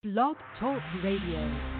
Blog Talk Radio.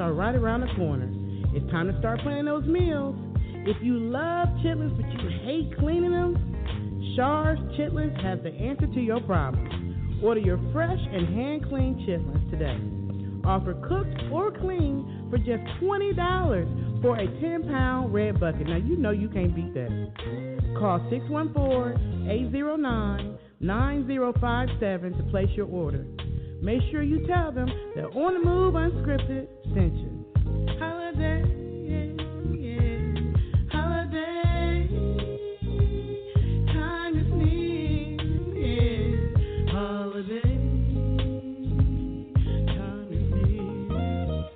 Right around the corner. It's time to start planning those meals. If you love chitlins but you hate cleaning them, Shar's Chitlins has the answer to your problem. Order your fresh and hand-cleaned chitlins today. Offer cooked or clean for just $20 for a 10-pound red bucket. Now, you know you can't beat that. Call 614-809-9057 to place your order. Make sure you tell them that On the Move Unscripted sent you. Holiday, yeah, holiday, time is near, yeah, holiday, time is near.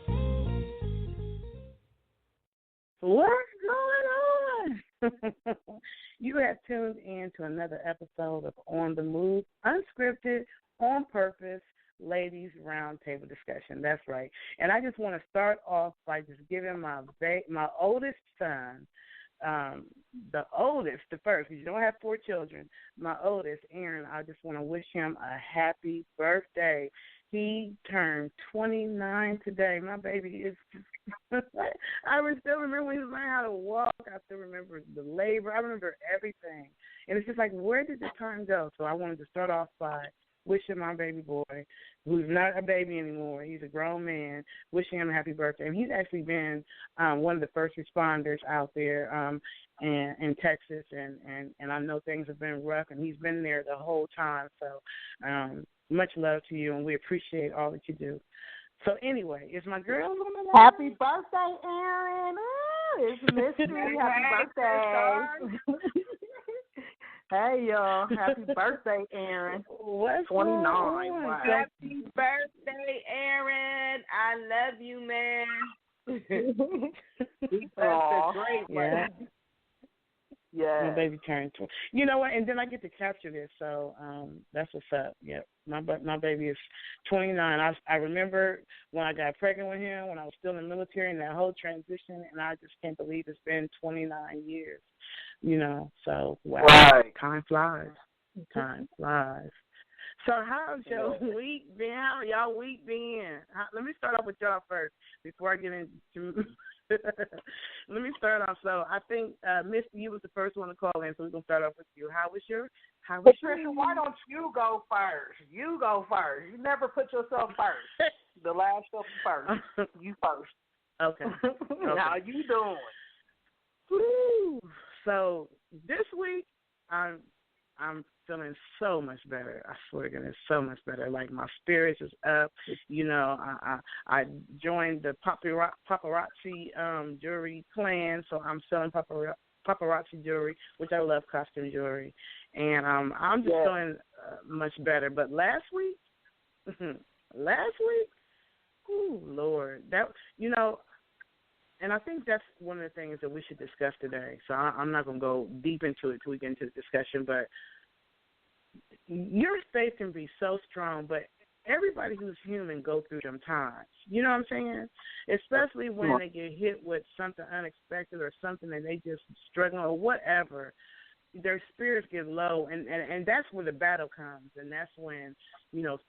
What's going on? You have tuned in to another episode of On the Move Unscripted, on purpose, ladies roundtable discussion. That's right. And I just want to start off by just giving my oldest son, the oldest, the first, because you don't have 4 children, my oldest, Aaron, I just want to wish him a happy birthday. He turned 29 today. My baby is I still remember when he was learning how to walk. I still remember the labor. I remember everything. And it's just like, where did the time go? So I wanted to start off by wishing my baby boy, who's not a baby anymore, he's a grown man, wishing him a happy birthday. And he's actually been one of the first responders out there in Texas, and I know things have been rough, and he's been there the whole time. So much love to you, and we appreciate all that you do. So anyway, is my girl on the line? Happy birthday, Aaron. Oh, it's mystery. Happy birthday. Hey, y'all. Happy birthday, Aaron. What's 29. Wow. Happy birthday, Aaron. I love you, man. That's a great one. Yeah. My baby turned 20. You know what? And then I get to capture this, so that's what's up. Yep. My baby is 29. I remember when I got pregnant with him, when I was still in the military, and that whole transition, and I just can't believe it's been 29 years. You know, so wow, right. Time flies. Time flies. So how's your week been? How are y'all week been? Let me start off with y'all first before I get into. Let me start off. So I think Misty, you was the first one to call in, so we're gonna start off with you. How was your? Patricia, why don't you go first? You go first. You never put yourself first. The last stuff first. You first. Okay. How you doing? Woo. So this week I'm feeling so much better. I swear to goodness, so much better. Like my spirits is up. You know, I joined the paparazzi jewelry clan, so I'm selling paparazzi jewelry, which I love, costume jewelry, and I'm just feeling much better. But last week, oh Lord, that and I think that's one of the things that we should discuss today. So I'm not going to go deep into it till we get into the discussion, but your faith can be so strong, but everybody who's human go through them times. You know what I'm saying? Especially when they get hit with something unexpected or something that they just struggling or whatever. Their spirits get low, and that's where the battle comes, and that's when,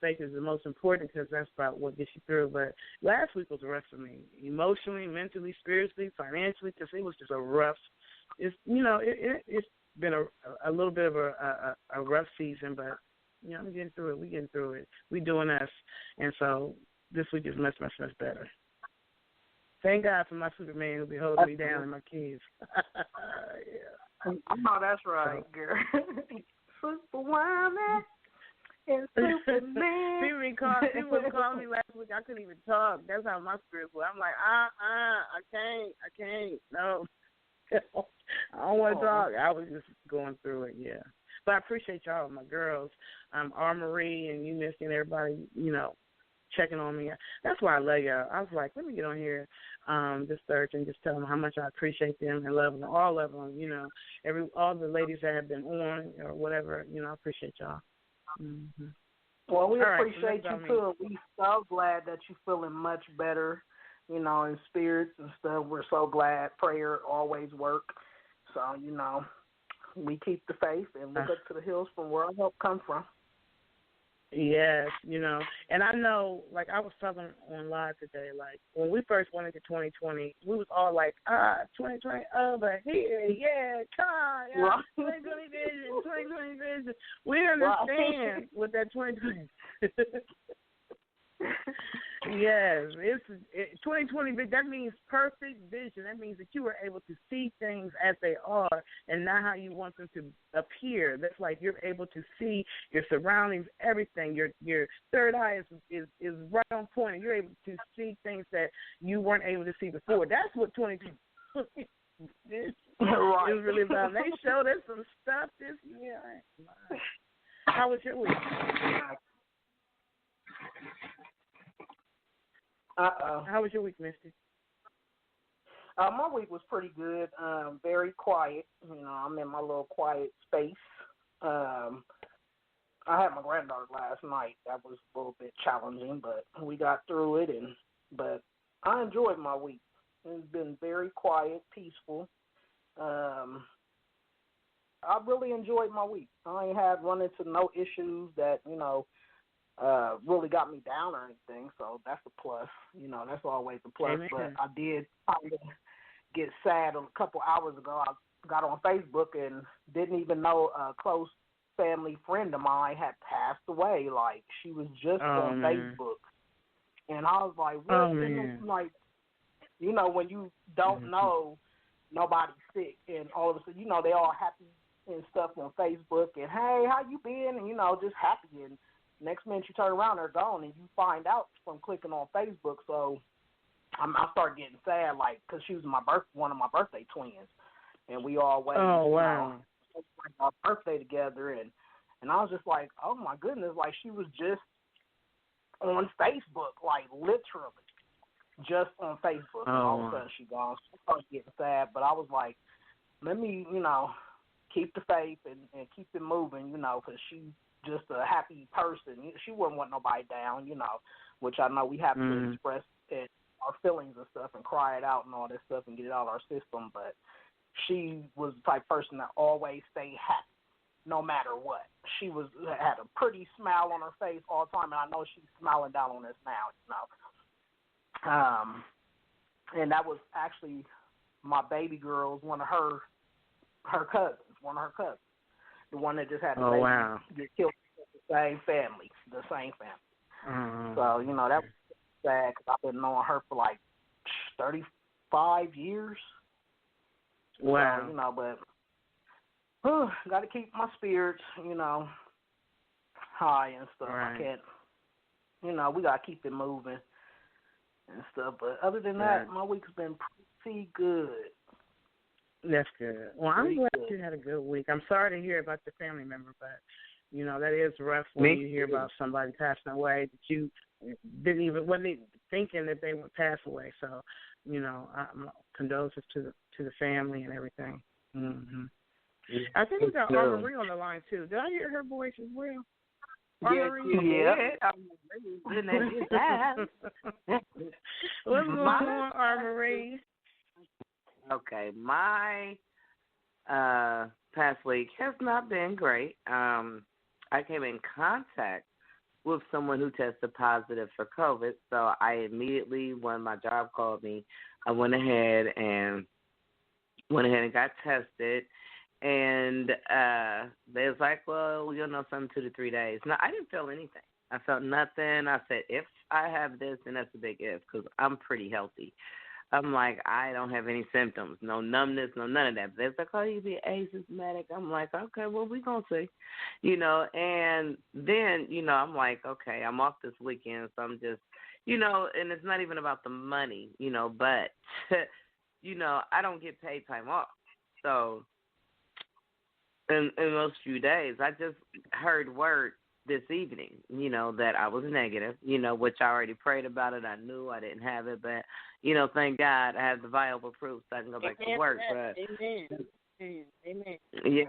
faith is the most important, because that's about what gets you through. But last week was rough for me, emotionally, mentally, spiritually, financially, because it was just a rough. It's been a little bit of a rough season, but I'm getting through it. We getting through it. We doing us, and so this week is much, much, much better. Thank God for my Superman who'll be holding me down and my kids. Yeah. I know that's right, girl. Superwoman and Superman. People were calling me last week. I couldn't even talk. That's how my spirits were. I'm like, I can't. No. I don't want to talk. I was just going through it, yeah. But I appreciate y'all, my girls, Marie and you, Misty, and everybody, checking on me. That's why I love y'all. I was like, let me get on here this Thursday and just tell them how much I appreciate them and love them, all of them, all the ladies that have been on or whatever, I appreciate y'all. Mm-hmm. Well, we all appreciate right, you, too. We're so glad that you're feeling much better, in spirits and stuff. We're so glad. Prayer always works. So, we keep the faith and look up to the hills from where our help comes from. Yes, and I know, like I was talking on live today, like when we first went into 2020, we was all like, 2020 over here, yeah, come on, 2020 vision. We understand what that 2020 Yes, 2020. That means perfect vision. That means that you were able to see things as they are, and not how you want them to appear. That's like you're able to see your surroundings, everything. Your third eye is right on point, and you're able to see things that you weren't able to see before. That's what 2020 is really about. They showed us some stuff this year. How was your week? How was your week, Misty? My week was pretty good. Very quiet. I'm in my little quiet space. I had my granddaughter last night. That was a little bit challenging, but we got through it. But I enjoyed my week. It's been very quiet, peaceful. I really enjoyed my week. I ain't had run into no issues that really got me down or anything, so that's a plus. That's always a plus. Amen. But I did kind of get sad a couple hours ago. I got on Facebook and didn't even know a close family friend of mine had passed away. Like, she was just on Facebook. And I was like, what? Like, when you don't know nobody's sick, and all of a sudden, they all happy and stuff on Facebook, and hey, how you been? And, just happy. And next minute you turn around, they're gone, and you find out from clicking on Facebook. So I started getting sad, like, because she was one of my birthday twins, and we always our birthday together, and I was just like, oh my goodness, like, she was just on Facebook, like, literally just on Facebook, and all of a sudden she gone. So I started getting sad, but I was like, let me, keep the faith and keep it moving, because she's just a happy person. She wouldn't want nobody down, which I know we have to express our feelings and stuff and cry it out and all this stuff and get it out of our system. But she was the type of person that always stayed happy no matter what. She had a pretty smile on her face all the time, and I know she's smiling down on us now, and that was actually my baby girl's one of her cousins, the one that just had a baby get killed in the same family. So, that was sad because I've been knowing her for like 35 years. Wow. So, but got to keep my spirits, high and stuff. Right. I can't, we got to keep it moving and stuff. But other than that, my week's been pretty good. That's good. Well, I'm glad you had a good week. I'm sorry to hear about your family member, but, that is rough when you hear about somebody passing away that you wasn't thinking that they would pass away. So, condolences to the family and everything. Mm-hmm. I think we got Armory on the line, too. Did I hear her voice as well? Armory? Yeah. What's going on, Armory? Okay, my past week has not been great. I came in contact with someone who tested positive for COVID, so I immediately, when my job called me, I went ahead and got tested, and they was like, well, you'll know something 2 to 3 days. No, I didn't feel anything. I felt nothing. I said, if I have this, then that's a big if, because I'm pretty healthy. I'm like, I don't have any symptoms, no numbness, no none of that. But they're like, oh, you be asymptomatic. I'm like, okay, well, we going to see, And then, I'm like, okay, I'm off this weekend, so I'm just, and it's not even about the money, but, I don't get paid time off. So in those few days, I just heard word this evening, that I was negative, which I already prayed about it. I knew I didn't have it, but, thank God I have the viable proof so I can go back to work. But Amen. Yeah.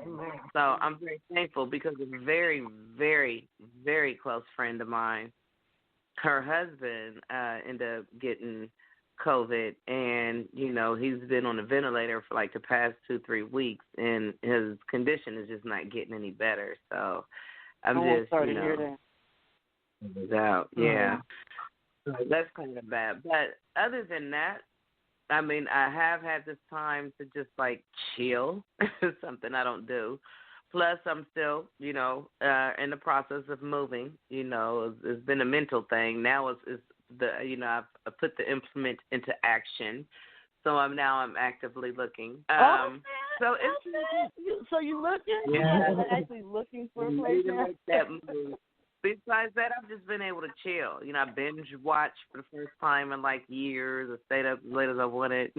So I'm very thankful because a very, very, very close friend of mine, her husband ended up getting COVID, and, he's been on a ventilator for like the past 2-3 weeks, and his condition is just not getting any better. So I'm just, sorry to hear that. Out. Yeah. So that's kind of bad. But other than that, I mean, I have had this time to just like chill, something I don't do Plus, I'm still, in the process of moving. It's been a mental thing. Now it's I've put the implement into action. So I'm actively looking. So you looking? Yeah. You're actually looking for a place now? That move. Besides that, I've just been able to chill. I binge watched for the first time in like years. I stayed up as late as I wanted.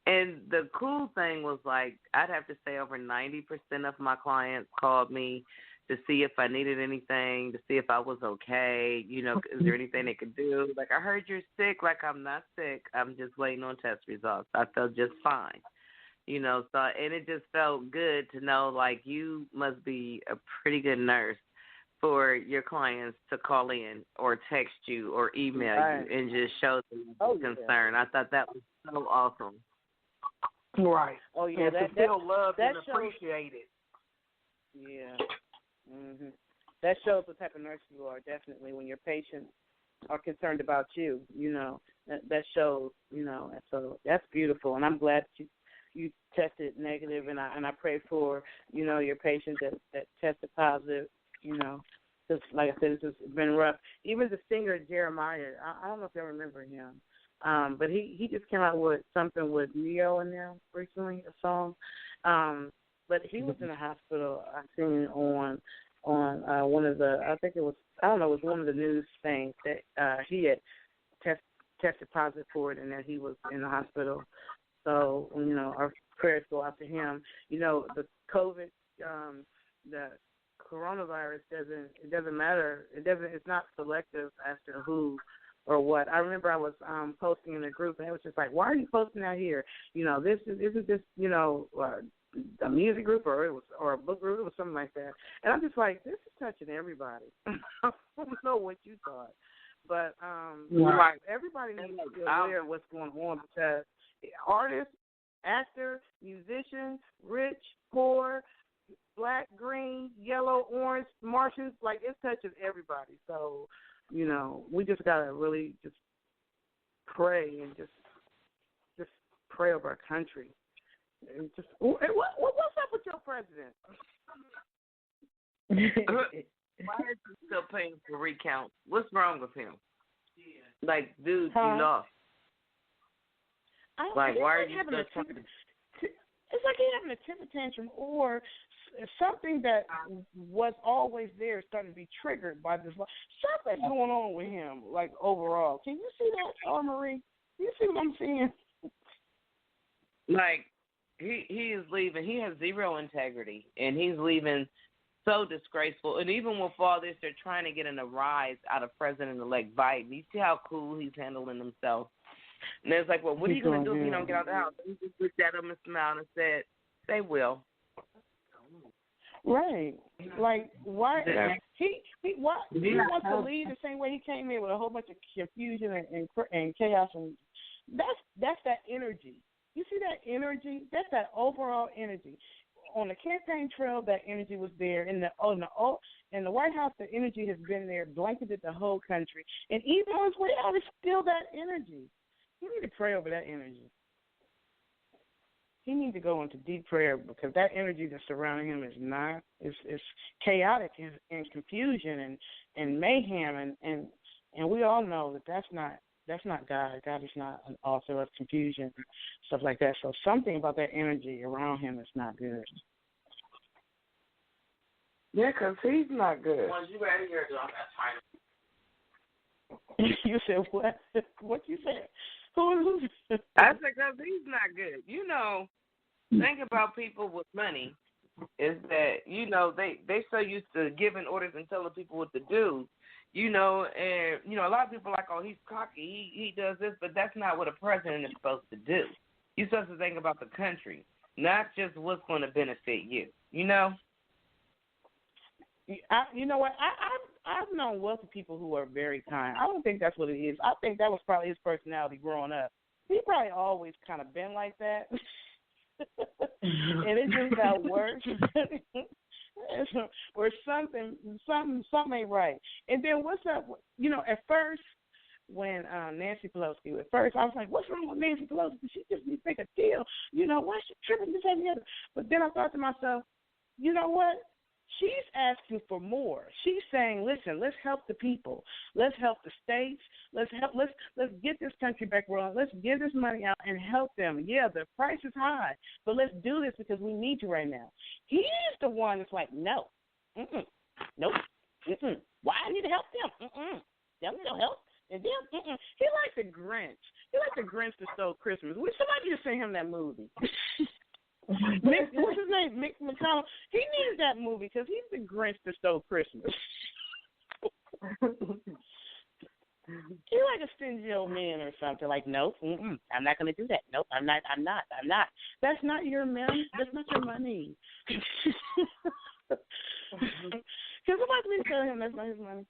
And the cool thing was, like, I'd have to say over 90% of my clients called me to see if I needed anything, to see if I was okay, is there anything they could do? Like, I heard you're sick. Like, I'm not sick. I'm just waiting on test results. I felt just fine, and it just felt good to know, like, you must be a pretty good nurse for your clients to call in or text you or email you and just show them concern. I thought that was so awesome. Right. Oh, yeah. And to feel loved and appreciated. Yeah. Mhm. That shows what type of nurse you are, definitely, when your patients are concerned about you, That shows, and so that's beautiful. And I'm glad that you tested negative, and I pray for, your patient that tested positive, because, like I said, it's been rough. Even the singer Jeremiah, I don't know if you remember him. But he just came out with something with Neo in there recently, a song. But he was in the hospital. I seen on one of the, I think it was one of the news things that he had tested positive for it, and that he was in the hospital. So our prayers go out to him. The COVID, the coronavirus doesn't matter. It's not selective as to who or what. I remember I was posting in a group, and it was just like, why are you posting out here? This isn't this, a music group or a book group or something like that. And I'm just like, this is touching everybody. I don't know what you thought, but everybody needs to be aware of what's going on, because artists, actor, musician, rich, poor, black, green, yellow, orange, Martians, like, it's touching everybody. So, we just gotta really just pray and just pray over our country. And just what's up with your president? Why is he still paying for recount? What's wrong with him? Like, dude, you lost. Like, why are you still trying? It's like he's having a temper tantrum, or something that was always there starting to be triggered by this. Something's going on with him, like, overall. Can you see that, Marie? You see what I'm seeing? Like, he is leaving. He has zero integrity, and he's leaving so disgraceful. And even with all this, they're trying to get a rise out of President-elect Biden. You see how cool he's handling himself. And it's like, well, what are you going to do if you don't get out of the house? And he just looked at him and smiled and said, they will. Right. Like, why? He wants to leave the same way he came in, with a whole bunch of confusion and chaos. And that's that energy. You see that energy? That's that overall energy. On the campaign trail, that energy was there. In the White House, the energy has been there, blanketed the whole country. And even on his way out, it's still that energy. You need to pray over that energy. He needs to go into deep prayer, because that energy that's surrounding him is not. It's chaotic and confusion and mayhem, and we all know that that's not God. God is not an author of confusion, stuff like that. So something about that energy around him is not good. Yeah, because he's not good. Once you out of here, I got time. You said what? What you said? Who? I said, because he's not good. Think about people with money is that, they so used to giving orders and telling people what to do, and, a lot of people are like, oh, he's cocky, he does this, but that's not what a president is supposed to do. You're supposed to think about the country, not just what's going to benefit you, You know what? I've known wealthy people who are very kind. I don't think that's what it is. I think that was probably his personality growing up. He probably always kind of been like that. And it just got worse. Or something ain't right. And then what's up? At first, when Nancy Pelosi, I was like, what's wrong with Nancy Pelosi? She just needs to make a deal. Why is she tripping this and the other? But then I thought to myself, you know what? She's asking for more. She's saying, "Listen, let's help the people. Let's help the states. Let's get this country back rolling. Let's get this money out and help them. Yeah, the price is high, but let's do this because we need to right now." He's the one that's like, "No, nope, why I need to help them? Them no help." And then he like the Grinch. He like the Grinch that stole Christmas. Somebody just sent him that movie. Mick, what's his name? Mick McConnell. He needed that movie because he's the Grinch that stole Christmas. He like a stingy old man or something. Like, nope, I'm not going to do that. Nope, I'm not. That's not your money. That's not your money. Because somebody's been telling him that's not his money.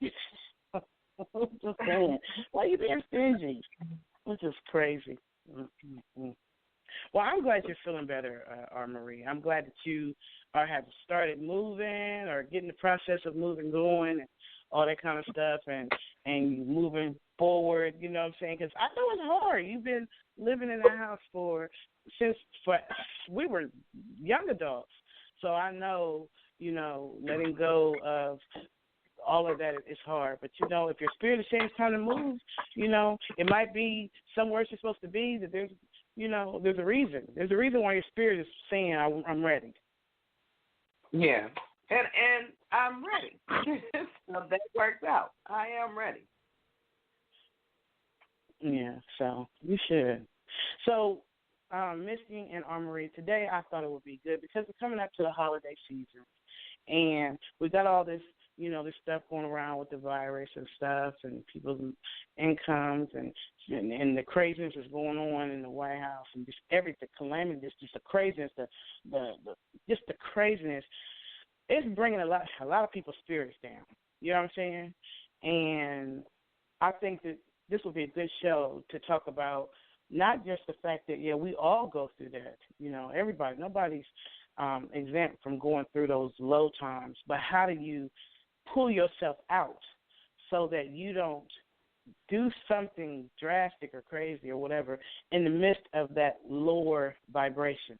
Just saying. Why are you being stingy? Which is crazy. Well, I'm glad you're feeling better, Marie. I'm glad that you have started moving or getting the process of moving going and all that kind of stuff and moving forward, you know what I'm saying? Because I know it's hard. You've been living in that house since we were young adults. So I know, letting go of all of that is hard. But, if your spirit is saying it's time to move, it might be somewhere you're supposed to be, that there's a reason. There's a reason why your spirit is saying, I'm ready. Yeah. And I'm ready. So that works out. I am ready. Yeah, so you should. So, Misty and Armory, today I thought it would be good because we're coming up to the holiday season. And we got all this, this stuff going around with the virus and stuff and people's incomes and the craziness is going on in the White House and just everything, calamity, just the craziness, just the craziness. It's bringing a lot of people's spirits down. You know what I'm saying? And I think that this will be a good show to talk about not just the fact that, we all go through that. Everybody, nobody's exempt from going through those low times, but how do you pull yourself out so that you don't do something drastic or crazy or whatever in the midst of that lower vibration?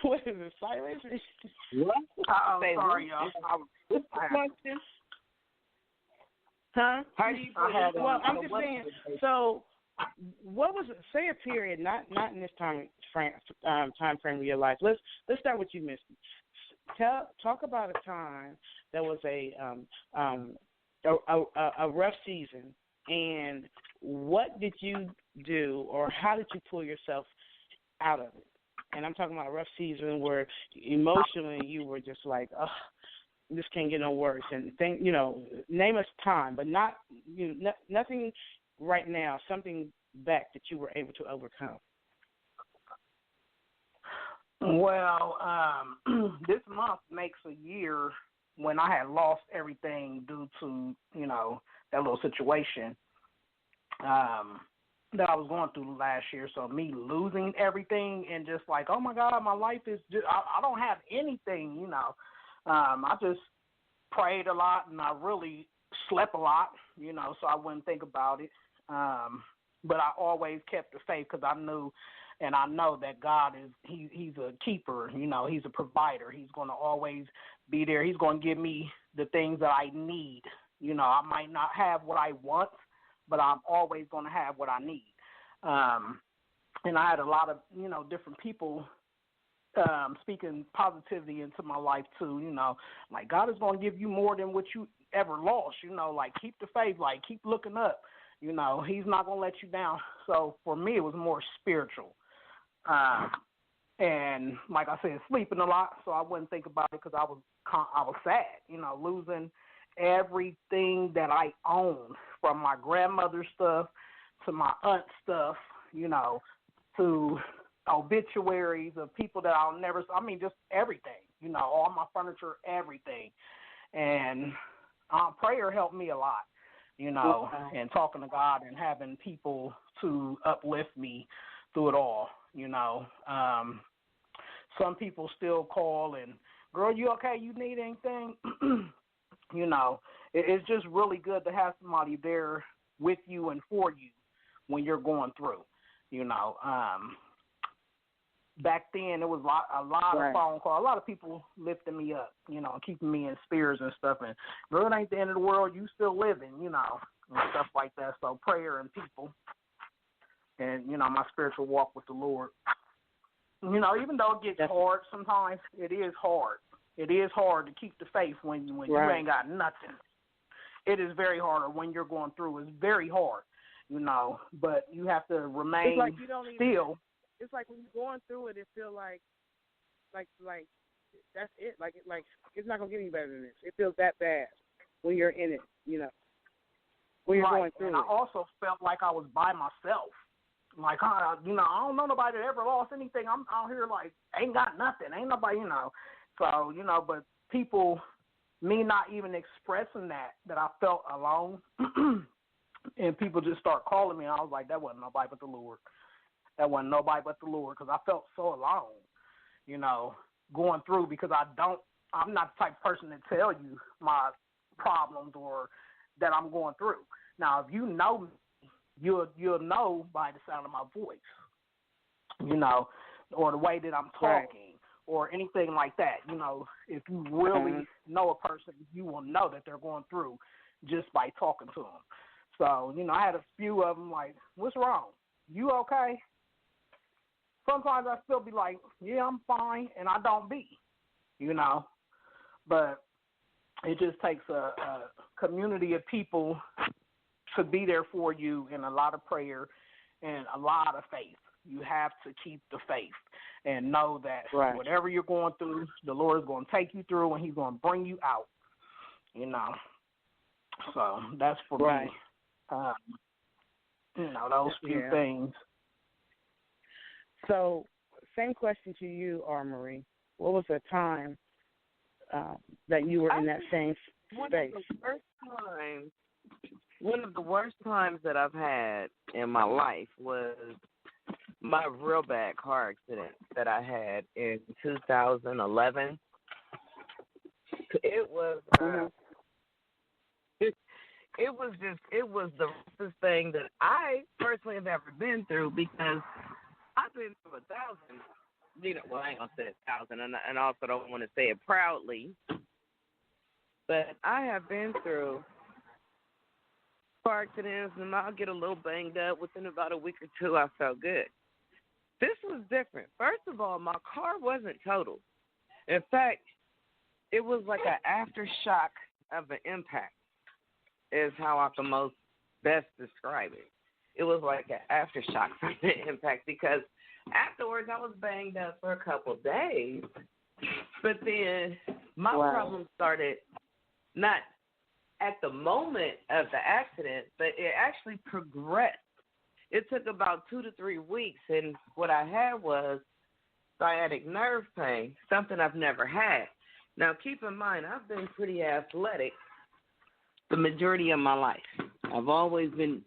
What is it, silence? What? Sorry, y'all. Huh? How do you well, I'm just saying, so what was it? Say a period, not in this time frame of your life. Let's start with you, Misty. Talk about a time that was a rough season, and what did you do, or how did you pull yourself out of it? And I'm talking about a rough season where emotionally you were just like, oh, this can't get no worse, and name us time, but not nothing right now. Something back that you were able to overcome. Well, this month makes a year when I had lost everything due to, that little situation that I was going through last year. So me losing everything and just like, oh, my God, my life is just, I don't have anything, I just prayed a lot and I really slept a lot, so I wouldn't think about it. But I always kept the faith because I knew and I know that God he's a keeper, he's a provider. He's going to always be there. He's going to give me the things that I need. I might not have what I want, but I'm always going to have what I need. And I had a lot of, different people speaking positivity into my life too, like God is going to give you more than what you ever lost, like keep the faith, like keep looking up, he's not going to let you down. So for me, it was more spiritual. And like I said, sleeping a lot, so I wouldn't think about it because I was sad, losing everything that I owned, from my grandmother's stuff to my aunt's stuff, to obituaries of people that I'll never, just everything, all my furniture, everything. And prayer helped me a lot, and talking to God and having people to uplift me through it all, Some people still call and, girl, you okay? You need anything? It's just really good to have somebody there with you and for you when you're going through, back then it was a lot Right. of phone calls, a lot of people lifting me up, keeping me in spirits and stuff. And girl, it ain't the end of the world. You still living, and stuff like that. So prayer and people, and my spiritual walk with the Lord. Even though it gets hard sometimes, it is hard. It is hard to keep the faith when you ain't got nothing. It is very hard when you're going through. It's very hard, but you have to remain it's like you don't even, still. It's like when you're going through it, it feels like that's it. Like it's not gonna get any better than this. It feels that bad when you're in it. When you're going through and it. I also felt like I was by myself. Like, I don't know nobody that ever lost anything. I'm out here like, ain't got nothing. Ain't nobody, So, but people, me not even expressing that I felt alone, and people just start calling me, and I was like, that wasn't nobody but the Lord. That wasn't nobody but the Lord, because I felt so alone, going through, because I'm not the type of person to tell you my problems or that I'm going through. Now, if you know me, you'll know by the sound of my voice, or the way that I'm talking, or anything like that. If you really know a person, you will know that they're going through just by talking to them. So, I had a few of them like, what's wrong? You okay? Sometimes I still be like, yeah, I'm fine, and I don't be, But it just takes a community of people to be there for you, and a lot of prayer and a lot of faith. You have to keep the faith and know that whatever you're going through, the Lord is going to take you through, and he's going to bring you out, So that's for me. Those few things. So, same question to you, Marie. What was the time that you were in that same space? One of the worst times that I've had in my life was my real bad car accident that I had in 2011. It was it was the roughest thing that I personally have ever been through, because I've been through 1,000. Well, I ain't gonna say 1,000, and I also don't want to say it proudly, but I have been through car accidents, and I'll get a little banged up. Within about a week or two, I felt good. This was different. First of all, my car wasn't totaled. In fact, it was like an aftershock of an impact, is how I can most best describe it. It was like an aftershock from the impact, because afterwards I was banged up for a couple of days, but then my problem started not at the moment of the accident, but it actually progressed. It took about 2 to 3 weeks, and what I had was sciatic nerve pain, something I've never had. Now, keep in mind, I've been pretty athletic the majority of my life. I've always been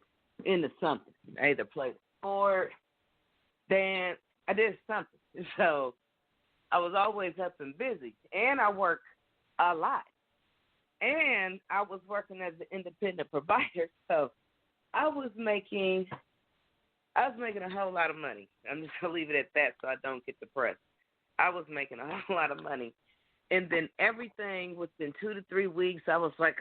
into something. I either played sport, dance, I did something. So I was always up and busy, and I work a lot. And I was working as an independent provider, so I was making a whole lot of money. I'm just going to leave it at that so I don't get depressed. I was making a whole lot of money. And then everything within 2 to 3 weeks, I was like,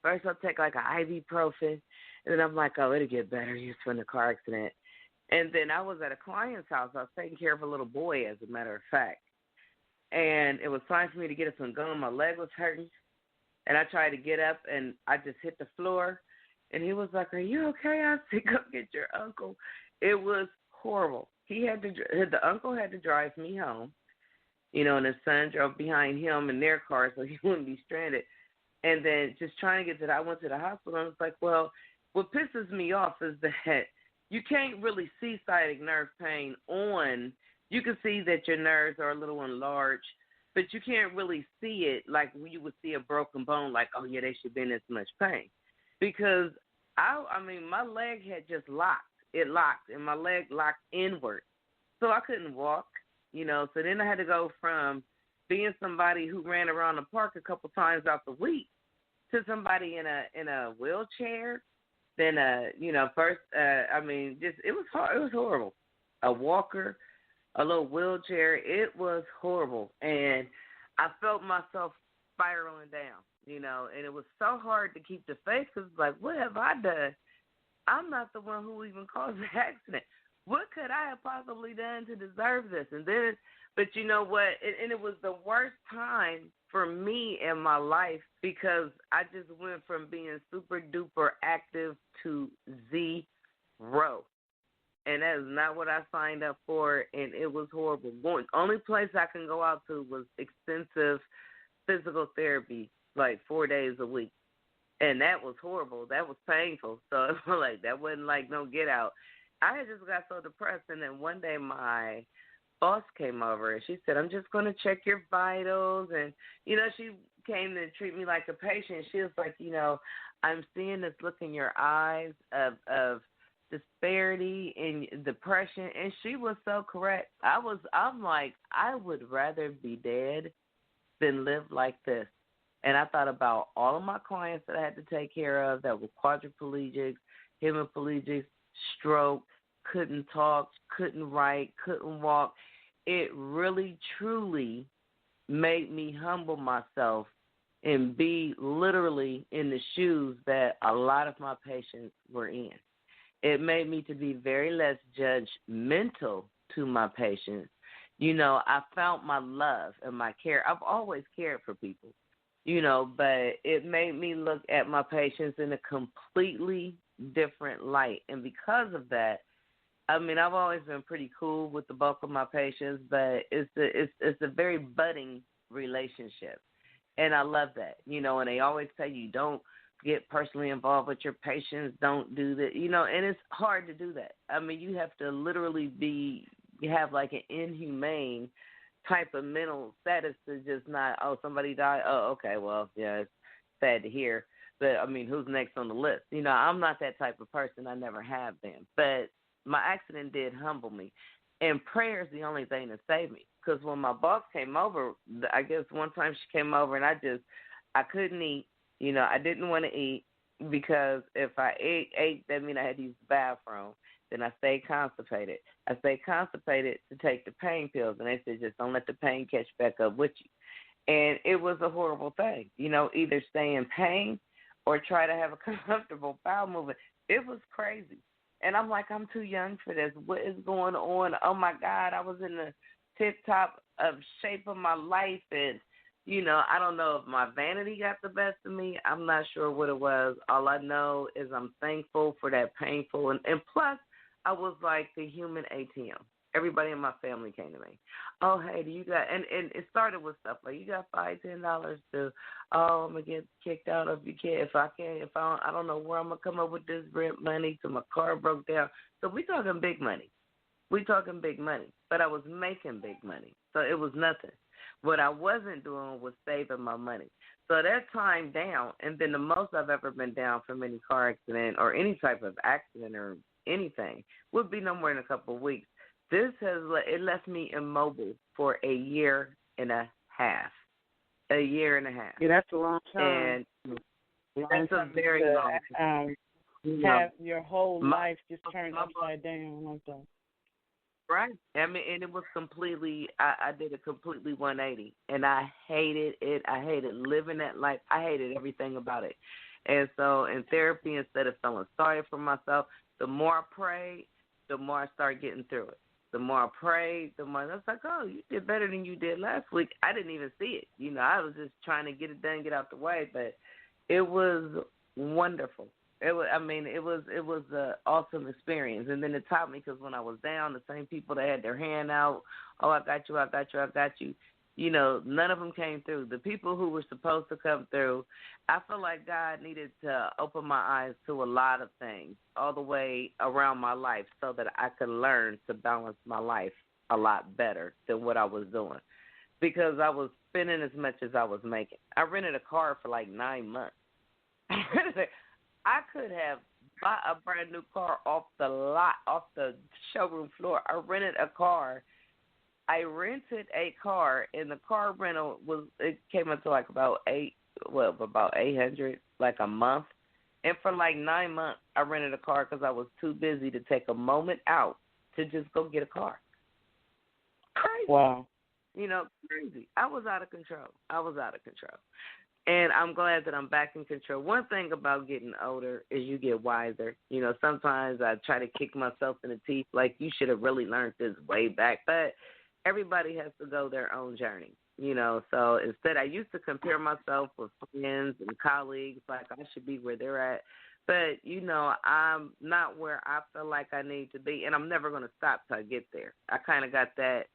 first I'll take like an ibuprofen. And then I'm like, it'll get better just from the car accident. And then I was at a client's house. I was taking care of a little boy, as a matter of fact. And it was time for me to get some gum. My leg was hurting. And I tried to get up, and I just hit the floor. And he was like, are you okay? I said, go get your uncle. It was horrible. The uncle had to drive me home, and his son drove behind him in their car so he wouldn't be stranded. And then just trying to get I went to the hospital, and I was like, well, what pisses me off is that you can't really see sciatic nerve pain you can see that your nerves are a little enlarged, but you can't really see it like you would see a broken bone, like, oh, yeah, they should be in this much pain. Because, my leg had just locked. It locked, and my leg locked inward. So I couldn't walk, So then I had to go from being somebody who ran around the park a couple times out the week to somebody in a wheelchair. Then, it was hard. It was horrible. A walker. a little wheelchair. It was horrible, and I felt myself spiraling down, and it was so hard to keep the faith because it's like, what have I done? I'm not the one who even caused the accident. What could I have possibly done to deserve this? And then, but you know what? And it was the worst time for me in my life because I just went from being super duper active to zero. And that is not what I signed up for, and it was horrible. Only place I can go out to was extensive physical therapy, like 4 days a week. And that was horrible. That was painful. So like that wasn't like no get out. I had just got so depressed, and then one day my boss came over, and she said, I'm just going to check your vitals. And, she came to treat me like a patient. She was like, I'm seeing this look in your eyes of disparity and depression. And she was so correct. I'm like, I would rather be dead than live like this. And I thought about all of my clients that I had to take care of that were quadriplegics, hemiplegics, stroke, couldn't talk, couldn't write, couldn't walk. It really, truly made me humble myself and be literally in the shoes that a lot of my patients were in. It made me to be very less judgmental to my patients. I found my love and my care. I've always cared for people, but it made me look at my patients in a completely different light. And because of that, I've always been pretty cool with the bulk of my patients, but it's a very budding relationship. And I love that, and they always tell you don't get personally involved with your patients, don't do that, and it's hard to do that. You have to literally have like an inhumane type of mental status to just not, somebody died, okay, well, yeah, it's sad to hear, but who's next on the list? I'm not that type of person. I never have been, but my accident did humble me, and prayer is the only thing that saved me. Because when my boss came over, I guess one time she came over and I couldn't eat. I didn't want to eat because if I ate, that means I had to use the bathroom. Then I stayed constipated. I stayed constipated to take the pain pills, and they said just don't let the pain catch back up with you. And it was a horrible thing, either stay in pain or try to have a comfortable bowel movement. It was crazy. And I'm like, I'm too young for this. What is going on? Oh, my God, I was in the tip-top of shape of my life, and, I don't know if my vanity got the best of me. I'm not sure what it was. All I know is I'm thankful for that painful. And plus, I was like the human ATM. Everybody in my family came to me. Oh, hey, do you got, and it started with stuff like, you got $5, $10 to, I'm going to get kicked out if you can't, I don't know where I'm going to come up with this rent money till my car broke down. So we talking big money. But I was making big money. So it was nothing. What I wasn't doing was saving my money. So that time down, and then the most I've ever been down from any car accident or any type of accident or anything would be no more than a couple of weeks. It left me immobile for a year and a half. Yeah, that's a long time. And that's a very long time. Have your whole life just turned upside down like that. Right. And it was completely, I did a completely 180, and I hated it. I hated living that life. I hated everything about it. And so in therapy, instead of feeling sorry for myself, the more I prayed, the more I started getting through it. The more I prayed, the more I was like, oh, you did better than you did last week. I didn't even see it. I was just trying to get it done, get out the way. But it was wonderful. It was an awesome experience. And then it taught me, because when I was down, the same people that had their hand out, oh, I got you. None of them came through. The people who were supposed to come through, I feel like God needed to open my eyes to a lot of things all the way around my life so that I could learn to balance my life a lot better than what I was doing, because I was spending as much as I was making. I rented a car for like 9 months. I could have bought a brand new car off the lot, off the showroom floor. I rented a car. And the car rental came up to like about $800 like a month. And for like 9 months, I rented a car because I was too busy to take a moment out to just go get a car. Crazy. Wow. Crazy. I was out of control. And I'm glad that I'm back in control. One thing about getting older is you get wiser. Sometimes I try to kick myself in the teeth like you should have really learned this way back. But everybody has to go their own journey, So instead, I used to compare myself with friends and colleagues like I should be where they're at. But, I'm not where I feel like I need to be, and I'm never going to stop till I get there. I kind of got that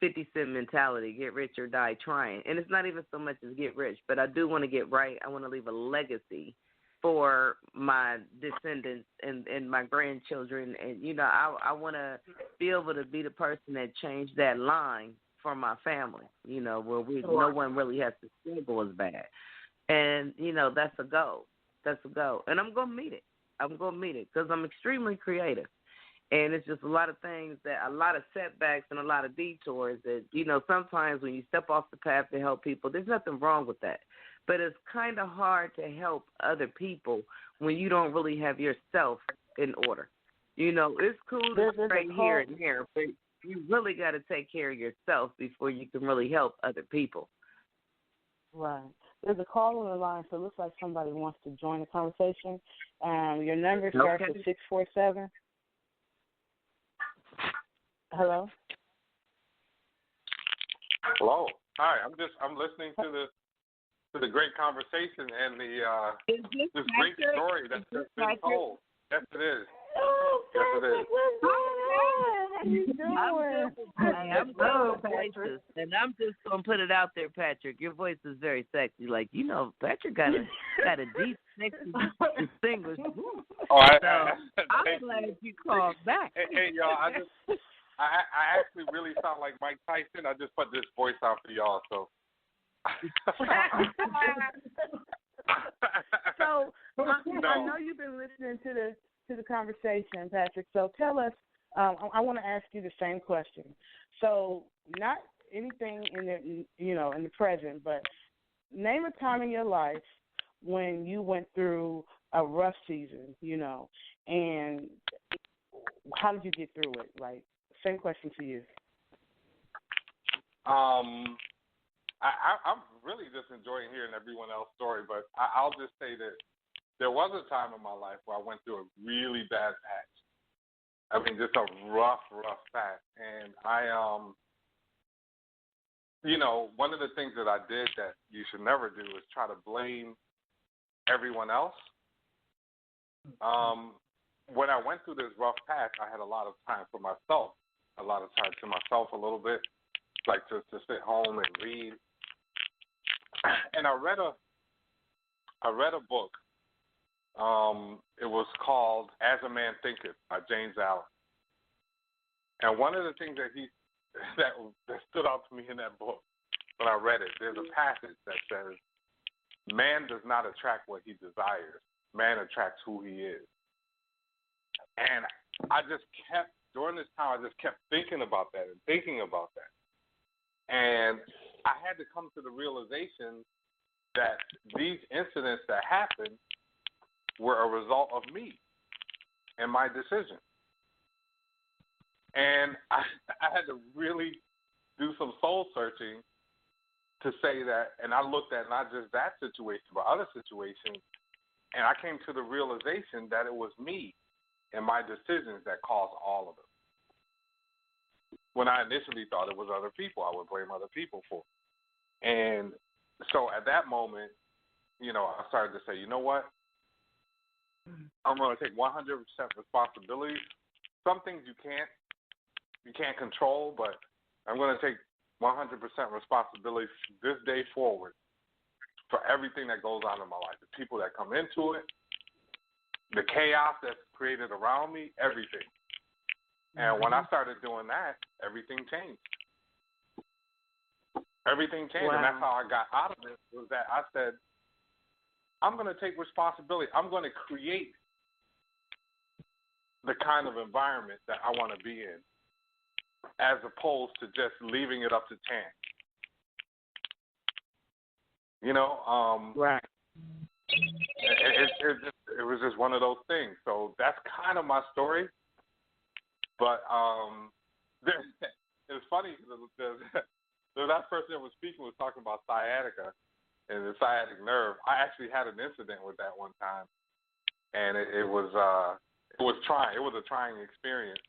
50-cent mentality, get rich or die trying. And it's not even so much as get rich, but I do want to get right. I want to leave a legacy for my descendants and my grandchildren. And, I want to be able to be the person that changed that line for my family, where no one really has to struggle as bad. And, that's a goal. And I'm going to meet it. Because I'm extremely creative. And it's just a lot of setbacks and a lot of detours that, sometimes when you step off the path to help people, there's nothing wrong with that. But it's kind of hard to help other people when you don't really have yourself in order. It's cool to stray here and there, but you really got to take care of yourself before you can really help other people. Right. There's a call on the line, so it looks like somebody wants to join the conversation. Your number starts with 647. Hello. Hello. Hi. I'm listening to the great conversation and this great story that's just been told. Yes, it is. Oh, Patrick, yes, it is. How you doing? I'm good, Patrick. And I'm just gonna put it out there, Patrick. Your voice is very sexy. Like Patrick got a deep, sexy, distinguished voice. I'm glad you called back. Hey, y'all. I actually really sound like Mike Tyson. I just put this voice out for y'all, so. So I know you've been listening to the conversation, Patrick. So tell us. I want to ask you the same question. So not anything in the present, but name a time in your life when you went through a rough season, and how did you get through it? Like, same question to you. I'm really just enjoying hearing everyone else's story, but I'll just say that there was a time in my life where I went through a really bad patch. I mean, just a rough patch. And one of the things that I did that you should never do is try to blame everyone else. When I went through this rough patch, I had a lot of time for myself, a little bit, like to sit home and read. And I read a book. It was called As a Man Thinketh by James Allen. And one of the things that stood out to me in that book when I read it, there's a passage that says, man does not attract what he desires. Man attracts who he is. And during this time, I just kept thinking about that and thinking about that. And I had to come to the realization that these incidents that happened were a result of me and my decision. And I had to really do some soul searching to say that, and I looked at not just that situation, but other situations, and I came to the realization that it was me and my decisions that caused all of it. When I initially thought it was other people, I would blame other people for it. And so at that moment, I started to say, you know what? I'm going to take 100% responsibility. Some things you can't control, but I'm going to take 100% responsibility from this day forward for everything that goes on in my life, the people that come into it, the chaos that's created around me, everything. And when I started doing that, everything changed. Everything changed, wow. And that's how I got out of it, was that I said, I'm going to take responsibility. I'm going to create the kind of environment that I want to be in, as opposed to just leaving it up to chance. Right. It was just one of those things. So that's kind of my story. But it's funny. The last person that was speaking was talking about sciatica and the sciatic nerve. I actually had an incident with that one time, and it was trying. It was a trying experience.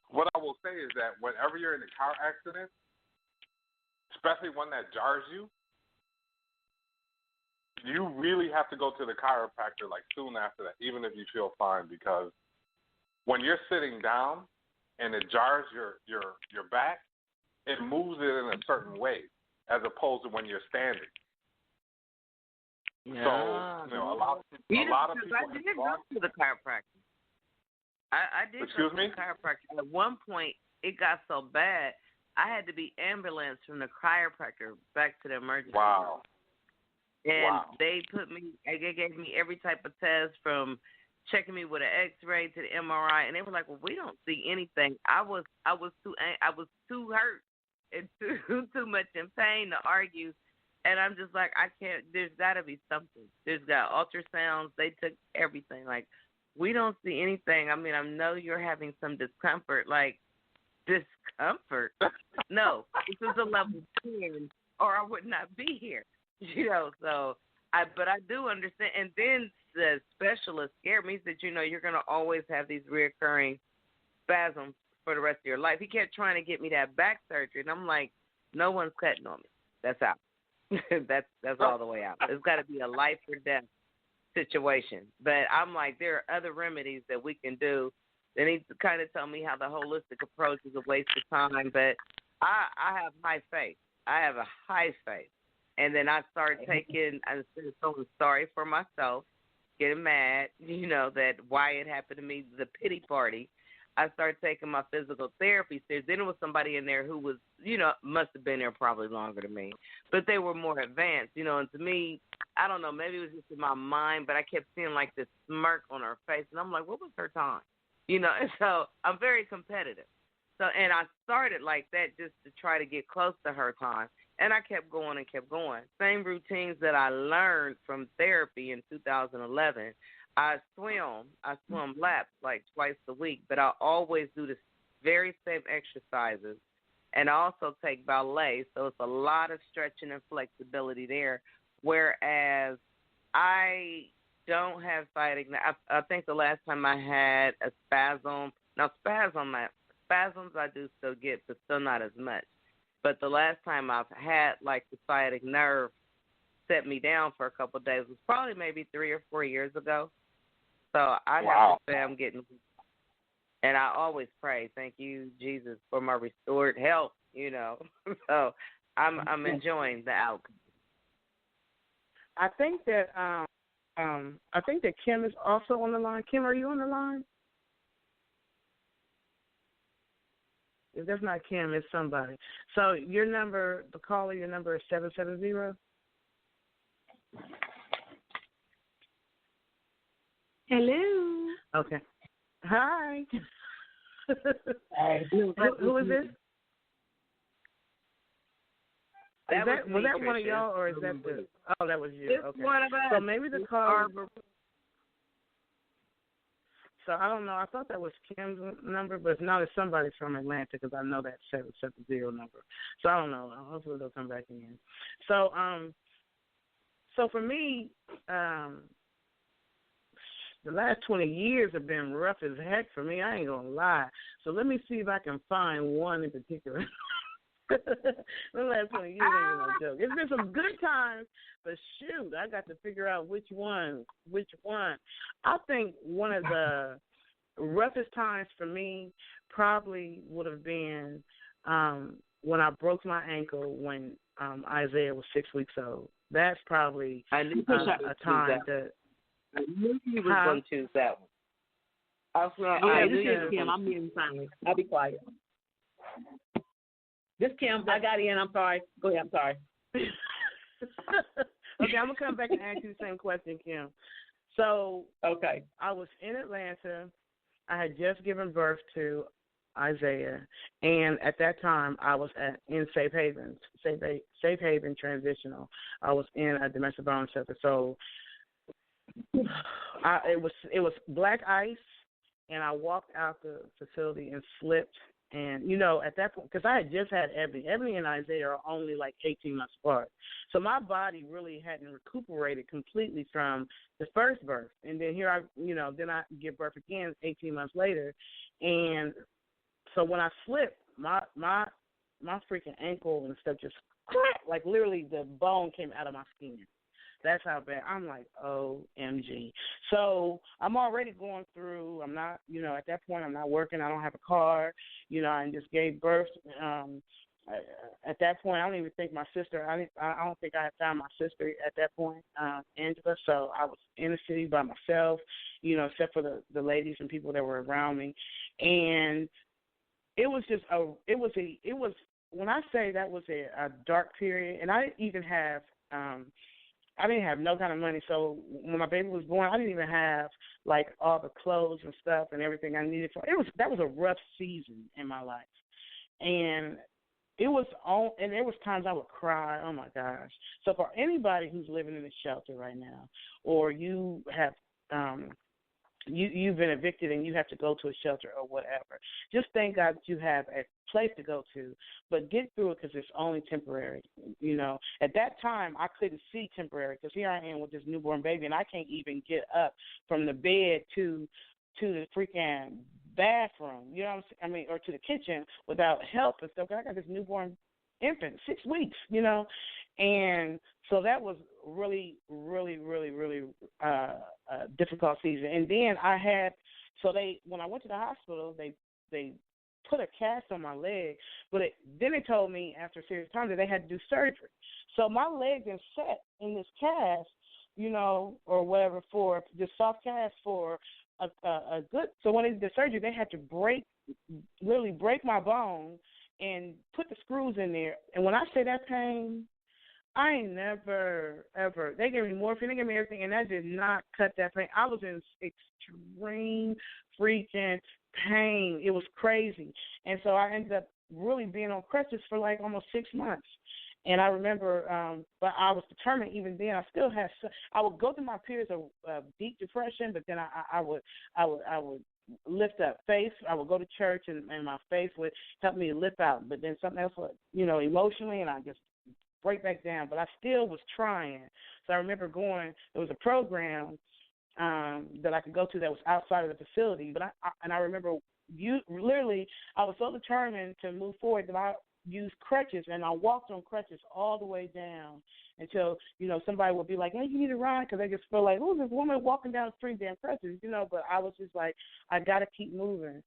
What I will say is that whenever you're in a car accident, especially one that jars you, you really have to go to the chiropractor like soon after that, even if you feel fine, because when you're sitting down and it jars your back, it moves it in a certain way as opposed to when you're standing. Yeah. So, a lot of people I did go to the chiropractor. I did Excuse go me? to the chiropractor. At one point, it got so bad, I had to be ambulanced from the chiropractor back to the emergency room. And they gave me every type of test, from checking me with an X-ray to the MRI, and they were like, "Well, we don't see anything." I was too hurt and too much in pain to argue, and I'm just like, I can't. There's got to be something. There's got ultrasounds. They took everything. Like, we don't see anything. I mean, I know you're having some discomfort. Like, discomfort? No, this is a level 10, or I would not be here. So I do understand. And then the specialist scared me. He said, you're going to always have these reoccurring spasms for the rest of your life. He kept trying to get me that back surgery, and I'm like, no one's cutting on me. That's out. that's all the way out. It's got to be a life or death situation. But I'm like, there are other remedies that we can do. Then he kind of told me how the holistic approach is a waste of time. But I have high faith. I have a high faith. And then I started taking, instead of feeling sorry for myself, getting mad, that why it happened to me, the pity party, I started taking my physical therapy. So then it was somebody in there who was, must have been there probably longer than me, but they were more advanced, and to me, I don't know, maybe it was just in my mind, but I kept seeing like this smirk on her face, and I'm like, what was her time? And so I'm very competitive. So, and I started like that just to try to get close to her time. And I kept going and kept going. Same routines that I learned from therapy in 2011. I swim laps like twice a week, but I always do the very same exercises. And I also take ballet, so it's a lot of stretching and flexibility there. Whereas I don't have sciatic. I think the last time I had a spasm. Now spasms I do still get, but still not as much. But the last time I've had, like, the sciatic nerve set me down for a couple of days was probably maybe 3 or 4 years ago. So I have to say I'm getting, and I always pray, thank you, Jesus, for my restored health, So I'm enjoying the outcome. I think that Kim is also on the line. Kim, are you on the line? If that's not Kim, it's somebody. So your number is 770? Hello. Okay. Hi. Hey. Who is this? Was that one of Tricia. y'all, or is that the? Oh, that was you. It's okay. one of us. So maybe the call. So I don't know. I thought that was Kim's number, but now it's somebody from Atlanta because I know that 770 number. So I don't know. Hopefully they'll come back in. So so for me, the last 20 years have been rough as heck for me. I ain't gonna lie. So let me see if I can find one in particular. The last 20 years ain't no joke. It's been some good times, but shoot, I got to figure out which one. I think one of the roughest times for me probably would have been when I broke my ankle when Isaiah was 6 weeks old. That's probably I knew a time that. I knew you was going to choose that one. Okay, this is Kim. I'm muting finally. I'll be quiet. This Kim, I got in. I'm sorry. Go ahead. I'm sorry. Okay, I'm gonna come back and ask you the same question, Kim. So, okay, I was in Atlanta. I had just given birth to Isaiah, and at that time, I was in Safe Haven Transitional. I was in a domestic violence shelter. So, it was black ice, and I walked out the facility and slipped And, you know, at that point, because I had just had Ebony and Isaiah are only like 18 months apart. So my body really hadn't recuperated completely from the first birth. And then here then I give birth again 18 months later. And so when I slipped, my freaking ankle and stuff just cracked, like literally the bone came out of my skin. That's how bad. I'm like, OMG. So I'm already going through, I'm not, at that point I'm not working. I don't have a car. I just gave birth. At that point, I don't even think my sister, I don't think I had found my sister at that point, Angela. So I was in the city by myself, except for the ladies and people that were around me. And it was just, when I say that was a dark period, and I didn't even have, I didn't have no kind of money. So when my baby was born, I didn't even have like all the clothes and stuff and everything I needed. So that was a rough season in my life. And there was times I would cry. Oh my gosh. So for anybody who's living in a shelter right now, or you have you've been evicted and you have to go to a shelter or whatever, just thank God that you have a place to go to, but get through it because it's only temporary. At that time, I couldn't see temporary because here I am with this newborn baby, and I can't even get up from the bed to the freaking bathroom, or to the kitchen without help and stuff. I got this newborn infant, 6 weeks, and so that was really, really, really, really a difficult season. And then when I went to the hospital, they put a cast on my leg, but then they told me after a serious time that they had to do surgery. So my leg is set in this cast, or whatever, for this soft cast for a good. So when they did the surgery, they had to literally break my bone and put the screws in there. And when I say that pain, I ain't never, ever. They gave me morphine, they gave me everything, and that did not cut that pain. I was in extreme freaking pain. It was crazy. And so I ended up really being on crutches for like almost 6 months. And I remember, but I was determined even then. I would go through my periods of deep depression, but then I would lift up faith. I would go to church, and my faith would help me lift out. But then something else would, emotionally, and I just break back down. But I still was trying. So I remember there was a program that I could go to that was outside of the facility. But I remember I was so determined to move forward that I used crutches, and I walked on crutches all the way down until, somebody would be like, hey, you need to run, because they just feel like, oh, this woman walking down the street damn crutches, but I was just like, I got to keep moving.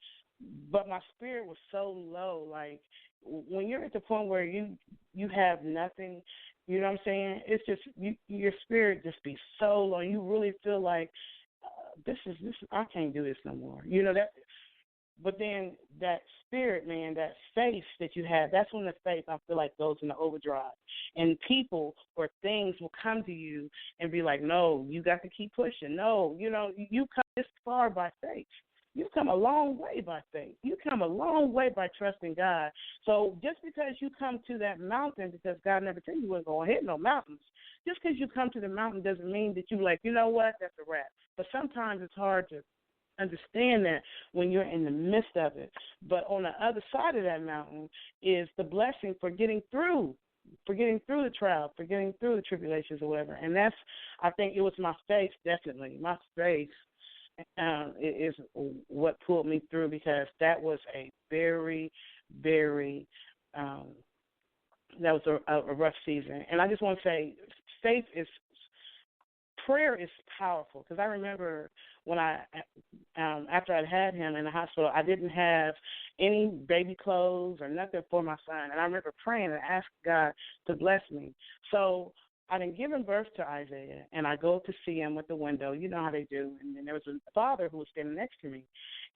But my spirit was so low. Like, when you're at the point where you have nothing, you know what I'm saying? It's just, your spirit just be so low. You really feel like, this I can't do this no more. But then that spirit, man, that faith that you have, that's when the faith, I feel like, goes into overdrive. And people or things will come to you and be like, no, you got to keep pushing. No, you come this far by faith. You've come a long way by faith. You come a long way by trusting God. So just because you come to that mountain, because God never told you weren't going to hit no mountains, just because you come to the mountain doesn't mean that you like, you know what, that's a wrap. But sometimes it's hard to understand that when you're in the midst of it. But on the other side of that mountain is the blessing for getting through the trial, for getting through the tribulations or whatever. And I think it was my faith, definitely. My faith is what pulled me through, because that was a very, very, that was a rough season. And I just want to say, prayer is powerful, because I remember when after I'd had him in the hospital, I didn't have any baby clothes or nothing for my son. And I remember praying and asking God to bless me. So I didn't give him birth to Isaiah, and I go to see him at the window. You know how they do. And then there was a father who was standing next to me,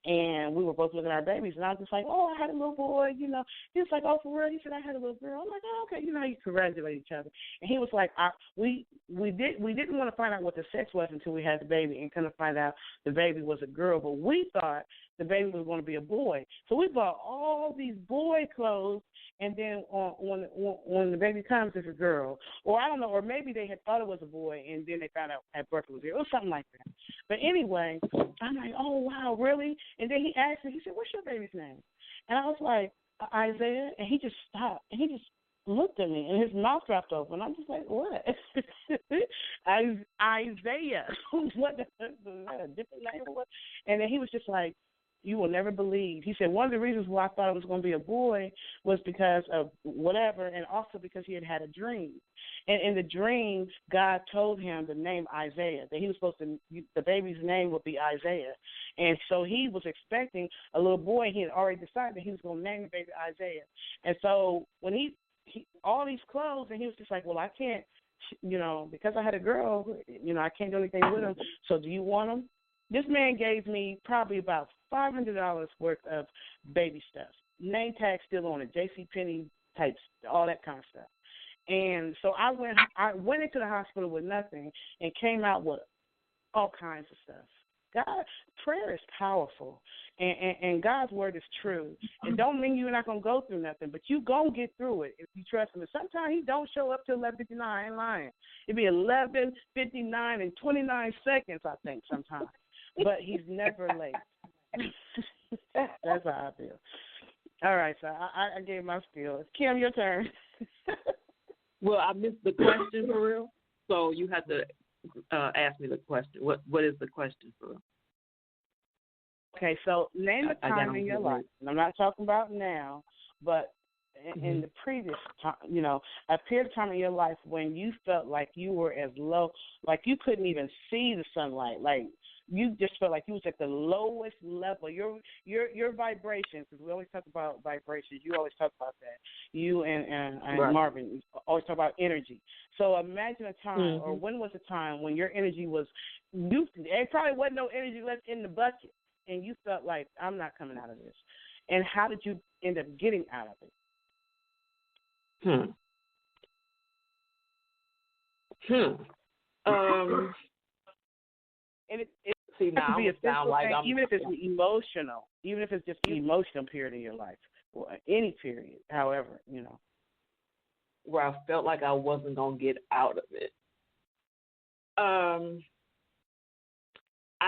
and we were both looking at our babies. And I was just like, oh, I had a little boy, He was like, oh, for real? He said, I had a little girl. I'm like, oh, okay. How you congratulate each other. And he was like, we didn't want to find out what the sex was until we had the baby, and kind of find out the baby was a girl. But we thought the baby was going to be a boy. So we bought all these boy clothes, and then when the baby comes, it's a girl. Or I don't know, or maybe they had thought it was a boy, and then they found out at birth it was a girl, or something like that. But anyway, I'm like, oh, wow, really? And then he asked me, he said, what's your baby's name? And I was like, Isaiah? And he just stopped. And he just looked at me, and his mouth dropped open. I'm just like, what? Isaiah. What? Is that a different name or what? And then he was just like, you will never believe. He said one of the reasons why I thought it was going to be a boy was because of whatever, and also because he had a dream. And in the dream, God told him the name Isaiah, that he was supposed to, the baby's name would be Isaiah. And so he was expecting a little boy. He had already decided that he was going to name the baby Isaiah. And so when he all these clothes, and he was just like, well, I can't, because I had a girl, I can't do anything with him. So do you want him? This man gave me probably about $500 worth of baby stuff. Name tag still on it, JCPenney types, all that kind of stuff. And so I went into the hospital with nothing and came out with all kinds of stuff. God, prayer is powerful, and God's word is true. It don't mean you're not going to go through nothing, but you going to get through it if you trust him. And sometimes he don't show up till 11:59. I ain't lying. It be 11:59 and 29 seconds, I think, sometimes. But he's never late. That's how I feel. All right, so I gave my spiel. Kim, your turn. Well, I missed the question for real, so you have to ask me the question. What is the question for real? Okay, so name a time in your life, and I'm not talking about now, but in the previous time, a period of time in your life when you felt like you were as low, like you couldn't even see the sunlight, like you just felt like you was at the lowest level. Your vibrations, because we always talk about vibrations. You always talk about that. You and right. Marvin always talk about energy. So imagine a time, or when was a time when your energy was, there probably wasn't no energy left in the bucket, and you felt like, I'm not coming out of this. And how did you end up getting out of it? And it See, now could be a physical like thing, even if it's emotional, even if it's just an emotional period in your life, or any period, however, where I felt like I wasn't going to get out of it. I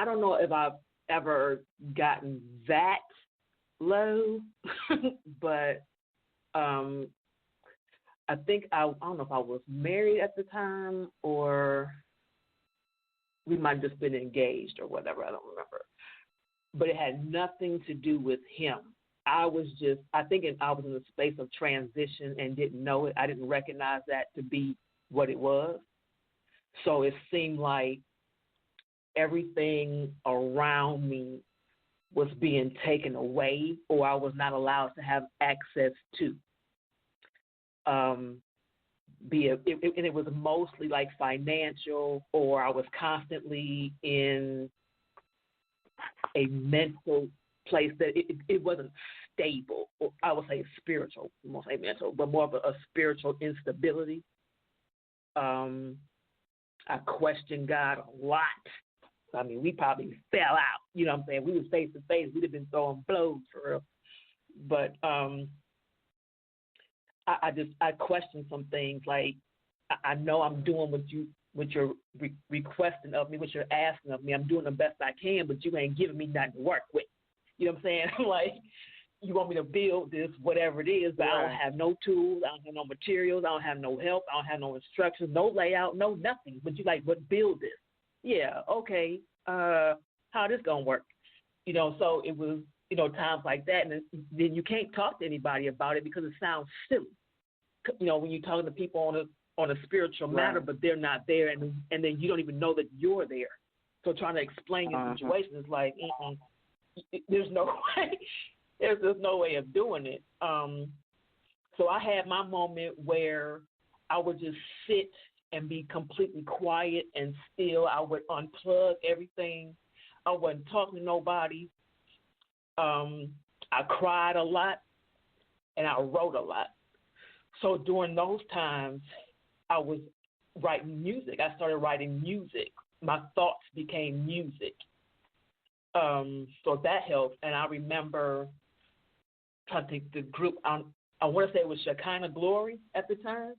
don't know if I've ever gotten that low, but I think I don't know if I was married at the time or we might have just been engaged or whatever. I don't remember. But it had nothing to do with him. I was in a space of transition and didn't know it. I didn't recognize that to be what it was. So it seemed like everything around me was being taken away, or I was not allowed to have access to. It was mostly like financial, or I was constantly in a mental place that it wasn't stable. Or I would say spiritual, I won't say mental, but more of a spiritual instability. I questioned God a lot. I mean, we probably fell out. You know what I'm saying? We was face to face. We'd have been throwing blows for real. But I questioned some things. Like, I know I'm doing what you're requesting of me, what you're asking of me. I'm doing the best I can, but you ain't giving me nothing to work with. You know what I'm saying? Like, you want me to build this, whatever it is, but right. I don't have no tools. I don't have no materials. I don't have no help. I don't have no instructions, no layout, no nothing. But you like, but build this. Yeah, okay. How this gonna work? So it was, times like that, and then you can't talk to anybody about it because it sounds silly. When you're talking to people on a spiritual matter, but they're not there, and then you don't even know that you're there. So trying to explain your situation is like, there's no way. There's just no way of doing it. So I had my moment where I would just sit and be completely quiet and still. I would unplug everything. I wasn't talking to nobody. I cried a lot, and I wrote a lot. So during those times, I was writing music. I started writing music. My thoughts became music. So that helped. And I remember, I think the group, I want to say it was Shekinah Glory at the time.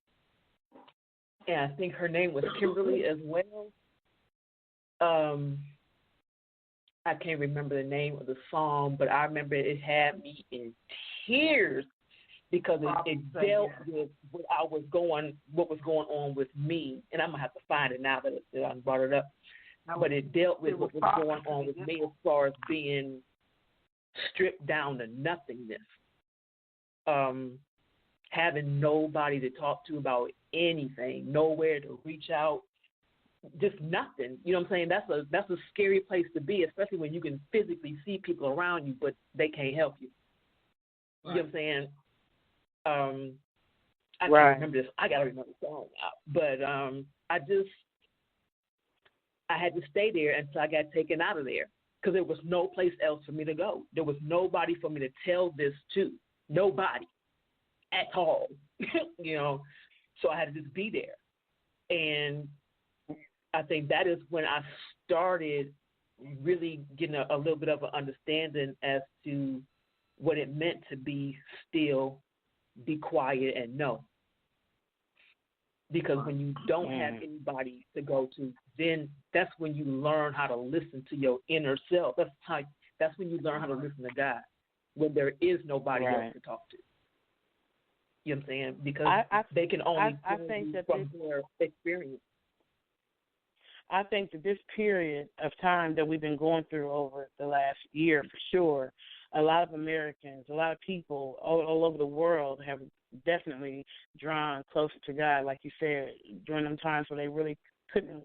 And I think her name was Kimberly as well. I can't remember the name of the song, but I remember it had me in tears because it dealt with what was going on with me, and I'm gonna have to find it now that I brought it up. But it dealt with what was going on with me as far as being stripped down to nothingness, having nobody to talk to about anything, nowhere to reach out, just nothing. You know what I'm saying? That's a scary place to be, especially when you can physically see people around you, but they can't help you. You know what I'm saying? I can't remember this. I gotta remember the song now, but I had to stay there until I got taken out of there because there was no place else for me to go. There was nobody for me to tell this to. Nobody at all. So I had to just be there. And I think that is when I started really getting a little bit of an understanding as to what it meant to be still, be quiet, and know. Because when you don't have anybody to go to, then that's when you learn how to listen to your inner self. That's when you learn how to listen to God, when there is nobody else to talk to. You know what I'm saying? Because they can only think that from their experience. I think that this period of time that we've been going through over the last year, for sure, a lot of Americans, a lot of people all over the world have definitely drawn closer to God, like you said, during them times where they really couldn't,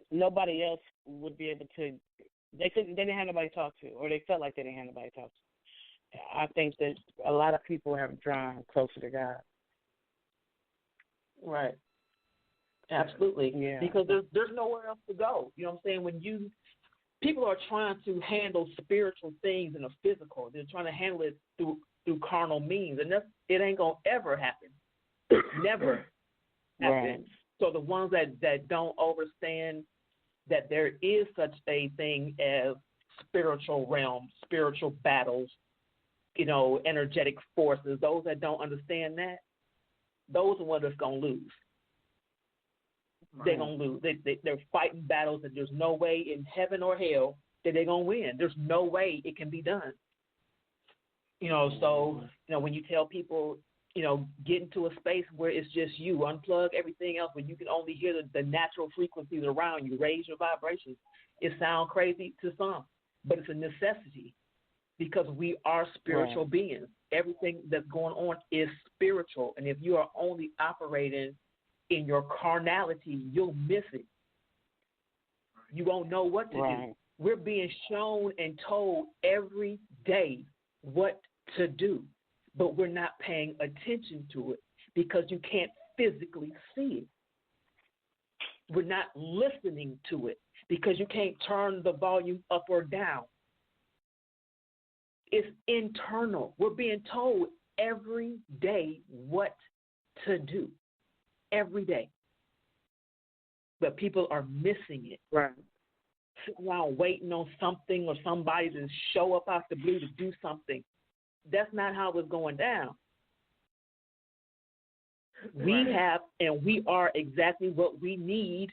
nobody else would be able to, they didn't have nobody to talk to, or they felt like they didn't have nobody to talk to. I think that a lot of people have drawn closer to God. Right. Absolutely. Yeah. Because there's nowhere else to go. You know what I'm saying? People are trying to handle spiritual things in the physical. They're trying to handle it through carnal means, and it ain't gonna ever happen. Never happen. Right. So the ones that don't understand that there is such a thing as spiritual realms, spiritual battles, energetic forces, those that don't understand that, those are what that's gonna lose. Right. They're going to lose. They're fighting battles that there's no way in heaven or hell that they're going to win. There's no way it can be done. So, when you tell people, get into a space where it's just you, unplug everything else, where you can only hear the natural frequencies around you, raise your vibrations. It sounds crazy to some, but it's a necessity because we are spiritual beings. Everything that's going on is spiritual. And if you are only operating in your carnality, you'll miss it. You won't know what to do. We're being shown and told every day what to do, but we're not paying attention to it because you can't physically see it. We're not listening to it because you can't turn the volume up or down. It's internal. We're being told every day what to do. Every day. But people are missing it. Right. Sitting around waiting on something or somebody to show up out the blue to do something. That's not how it's going down. We have and we are exactly what we need.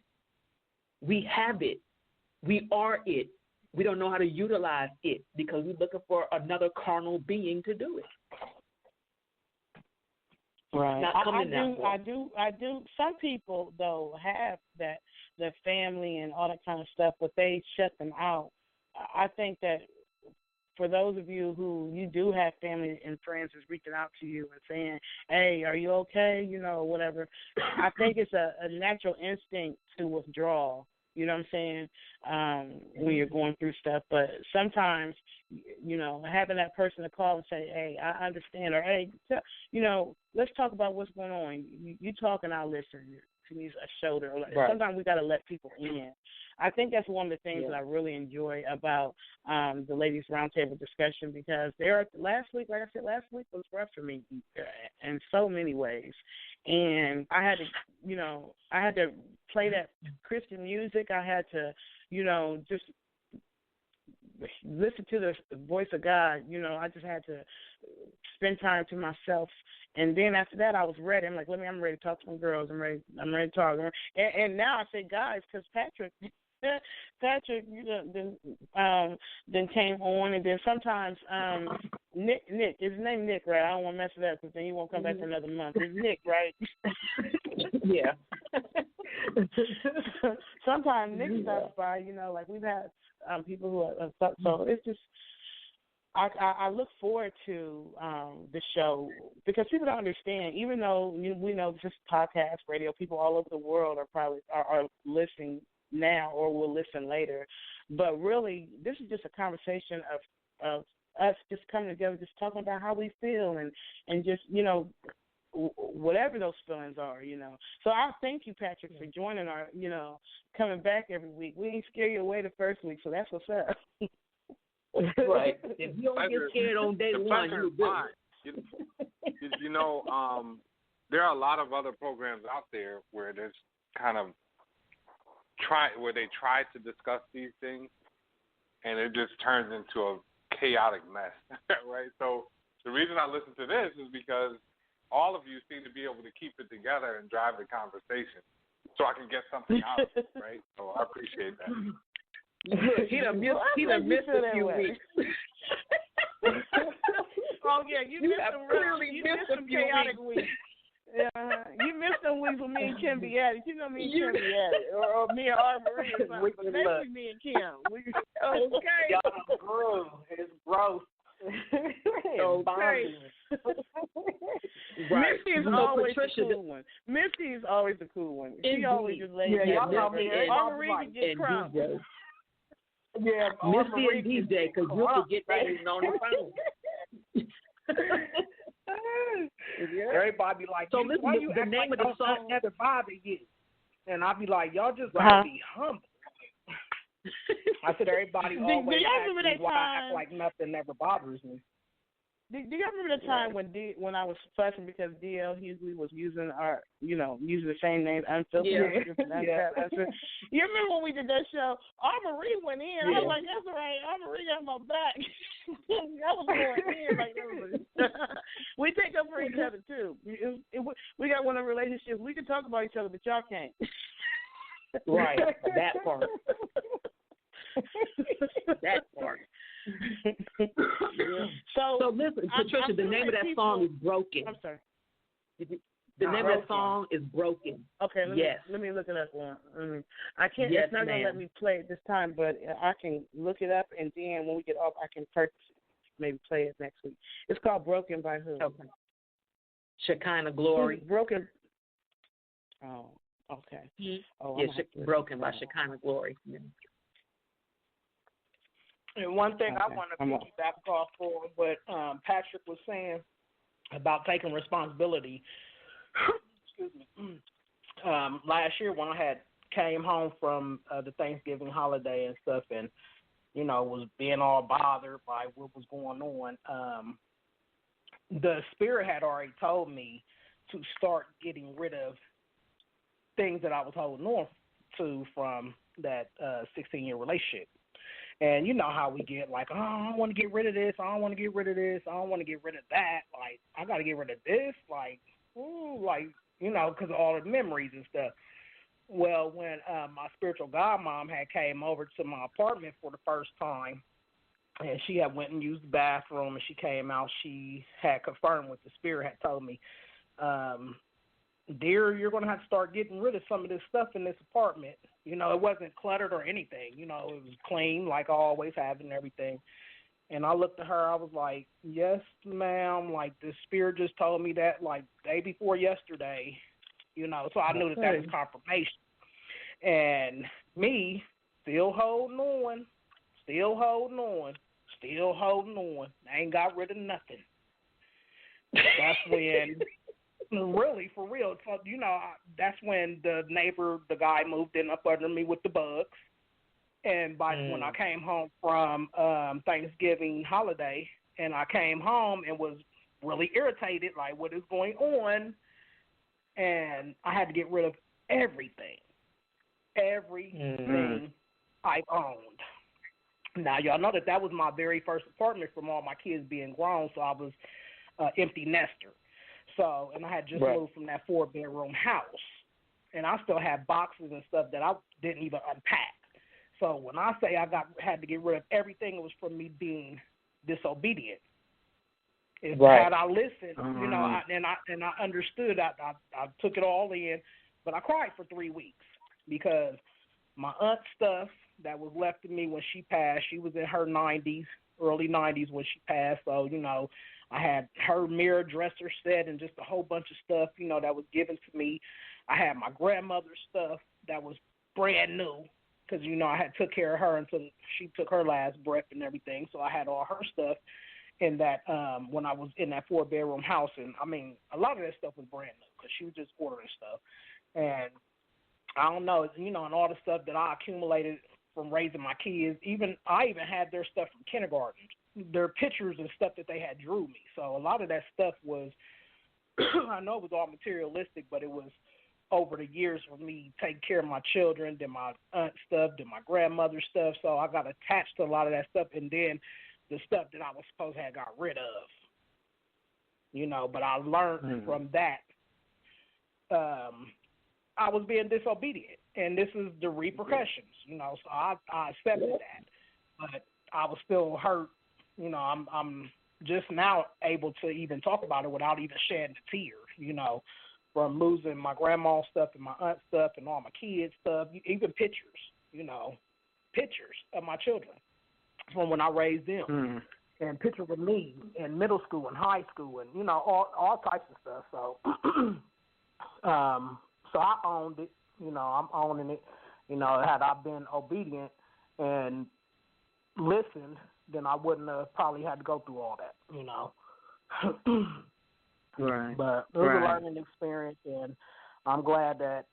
We have it. We are it. We don't know how to utilize it because we're looking for another carnal being to do it. Right. I do. Some people though have that, the family and all that kind of stuff, but they shut them out. I think that for those of you who you do have family and friends who's reaching out to you and saying, "Hey, are you okay?" Whatever. I think it's a natural instinct to withdraw. You know what I'm saying? When you're going through stuff, but sometimes, having that person to call and say, "Hey, I understand," or "Hey, let's talk about what's going on. You talk and I'll listen." To me, a shoulder. Sometimes we got to let people in. I think that's one of the things that I really enjoy about the ladies' roundtable discussion because last week was rough for me in so many ways, and I had to play that Christian music. I had to, just listen to the voice of God. I just had to spend time to myself. And then after that, I was ready. I'm ready to talk to some girls. I'm ready to talk. And now I say guys because Patrick Patrick, you then came on, and then sometimes Nick, his name Nick, right? I don't want to mess it up because then he won't come back for another month. It's Nick, right? Yeah. Sometimes Nick stops by, like we've had people who are, so it's just, I look forward to the show because people don't understand. Even though we know this is podcast radio, people all over the world are probably are listening now or will listen later. But really, this is just a conversation of us just coming together, just talking about how we feel and just whatever those feelings are. So I thank you, Patrick, for joining our coming back every week. We didn't scare you away the first week, so that's what's up. Right. If you don't get scared on day one, you're good. There are a lot of other programs out there where there's kind of where they try to discuss these things, and it just turns into a chaotic mess, right? So the reason I listen to this is because all of you seem to be able to keep it together and drive the conversation, so I can get something out of it, right? So I appreciate that. He done missed a few weeks. Oh yeah, you missed some chaotic weeks. Yeah, you missed them weeks with me and Kim be at it. You know me and Kim be at it, or me and R. Marie or something. But basically me and Kim. Okay. Y'all gross. It's gross. Okay. Right. Missy is always the cool one. Missy is always the cool one. She always just lays down. R. Marie can get crumbs. Yeah, Missy and DJ, because you'll forget that he's on the phone. Everybody be like, so listen, why you the act name like of the song never bother you? And I be like, y'all just gotta be humble. I said, everybody always asks me why I act like nothing never bothers me. Do you remember the time when I was fussing because DL Hughley was using using the same name, Unfiltered? Yeah. You remember when we did that show? R. Marie went in. Yeah. I was like, that's all right. R. Marie got my back. I was going in like that. We take up for each other too. We got one of the relationships. We can talk about each other, but y'all can't. Right, that part. That part. So listen, Patricia, the name of that song is Broken. I'm sorry. The name of that song is Broken. Okay, let me look it up. I can't. Yes, it's not gonna let me play it this time, but I can look it up, and then when we get off, I can purchase it. Maybe play it next week. It's called Broken by who? Okay. Shekinah Glory. Broken. Oh, okay. Oh, yeah, Broken by Shekinah Glory. Yeah. And one thing I want to piggyback off for what Patrick was saying about taking responsibility. Excuse me. Last year when I had came home from the Thanksgiving holiday and stuff, and was being all bothered by what was going on, the Spirit had already told me to start getting rid of things that I was holding on to from that 16-year relationship. And you know how we get like, oh, I don't want to get rid of this. I don't want to get rid of this. I don't want to get rid of that. Like, I got to get rid of this. Like, because of all the memories and stuff. Well, when my spiritual godmom had came over to my apartment for the first time, and she had went and used the bathroom, and she came out, she had confirmed what the Spirit had told me. Dear, you're going to have to start getting rid of some of this stuff in this apartment. It wasn't cluttered or anything. It was clean like I always have and everything. And I looked at her. I was like, yes, ma'am. Like, the Spirit just told me that, like, day before yesterday. So I knew that was confirmation. And me, still holding on. I ain't got rid of nothing. That's when... Really, for real. So, that's when the neighbor, the guy moved in up under me with the bugs. And when I came home from Thanksgiving holiday, and I came home and was really irritated, like, what is going on? And I had to get rid of everything. Everything I owned. Now, y'all know that was my very first apartment from all my kids being grown, so I was empty nester. So, and I had just moved from that 4-bedroom house, and I still had boxes and stuff that I didn't even unpack. So when I say I had to get rid of everything, it was from me being disobedient. If had I listened, and I understood, I took it all in, but I cried for 3 weeks because my aunt's stuff that was left to me when she passed, she was in her 90s, early 90s when she passed. So, I had her mirror dresser set and just a whole bunch of stuff, that was given to me. I had my grandmother's stuff that was brand new because, I had took care of her until she took her last breath and everything. So I had all her stuff in that when I was in that 4-bedroom house. And, a lot of that stuff was brand new because she was just ordering stuff. And I don't know, and all the stuff that I accumulated from raising my kids, I even had their stuff from kindergarten, their pictures and stuff that they had drew me. So a lot of that stuff was, I know it was all materialistic, but it was over the years for me taking care of my children, then my aunt stuff, then my grandmother's stuff. So I got attached to a lot of that stuff, and then the stuff that I was supposed to have got rid of. But I learned from that. I was being disobedient, and this is the repercussions, so I accepted that, but I was still hurt, I'm just now able to even talk about it without even shedding a tear, from losing my grandma's stuff and my aunt's stuff and all my kids' stuff, even pictures, pictures of my children from when I raised them, and pictures of me in middle school and high school and, all types of stuff, so, so I owned it, I'm owning it. Had I been obedient and listened, then I wouldn't have probably had to go through all that, Right. But it was a learning experience, and I'm glad that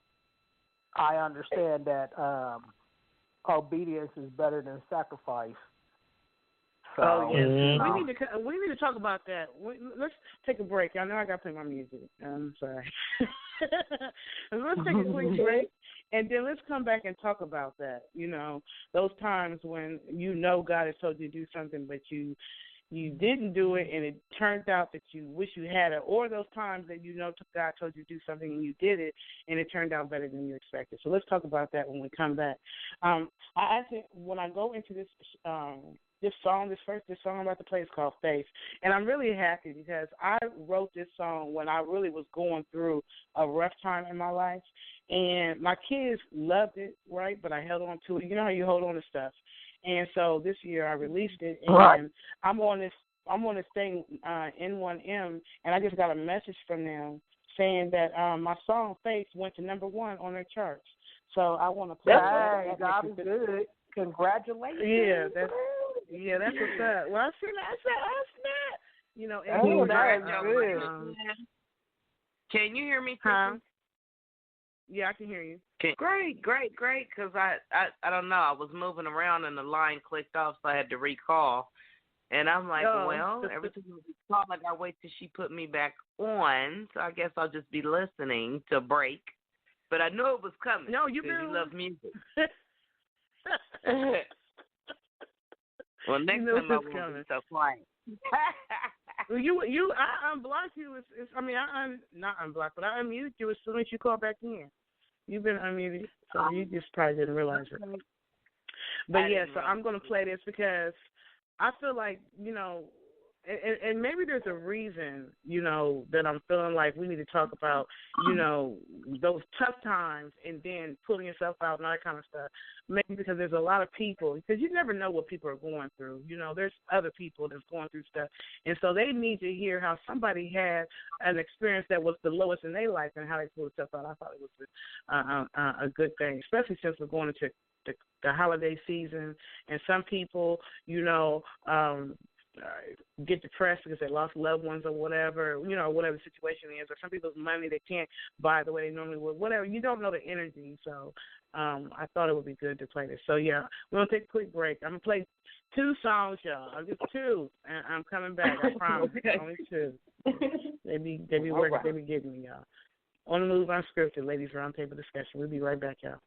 I understand that obedience is better than sacrifice. So, yes. We need to talk about that. Let's take a break. I know I got to play my music. I'm sorry. Let's take a quick break, and then let's come back and talk about that. Those times when God has told you to do something, but you didn't do it, and it turned out that you wish you had it, or those times that God told you to do something and you did it, and it turned out better than you expected. So let's talk about that when we come back. I actually, when I go into this song I'm about to play is called Faith. And I'm really happy because I wrote this song when I really was going through a rough time in my life. And my kids loved it, right? But I held on to it. You know how you hold on to stuff. And so this year I released it, and I'm on this thing, N1M, and I just got a message from them saying that my song Faith went to #1 on their charts. So I want to play that. God is good. Congratulations. Yeah, that's what's up. Well, I said, that is good. Can you hear me, Huh? Yeah, I can hear you. Great. Because I don't know. I was moving around and the line clicked off, so I had to recall. And I'm like, well, every time I call, I gotta wait till she put me back on. So I guess I'll just be listening to break. But I knew it was coming. No, you love music. Well, next time I won't be so quiet. I unblocked you. I not unblocked, but I unmuted you as soon as you called back in. You've been unmuted, so you just probably didn't realize it. But yeah, so I'm going to play this because I feel like, and maybe there's a reason, that I'm feeling like we need to talk about, those tough times and then pulling yourself out and all that kind of stuff. Maybe because there's a lot of people, because you never know what people are going through. There's other people that's going through stuff. And so they need to hear how somebody had an experience that was the lowest in their life and how they pulled themselves out. I thought it was a good thing, especially since we're going into the holiday season. And some people, get depressed because they lost loved ones or whatever, whatever the situation is, or some people's money they can't buy the way they normally would, whatever. You don't know the energy, so I thought it would be good to play this. So, yeah, we're going to take a quick break. I'm going to play 2 songs, y'all. Just 2, and I'm coming back, I promise. Only 2. They be working, they be getting me, y'all. On the Move Unscripted, Ladies Roundtable Discussion. We'll be right back, y'all.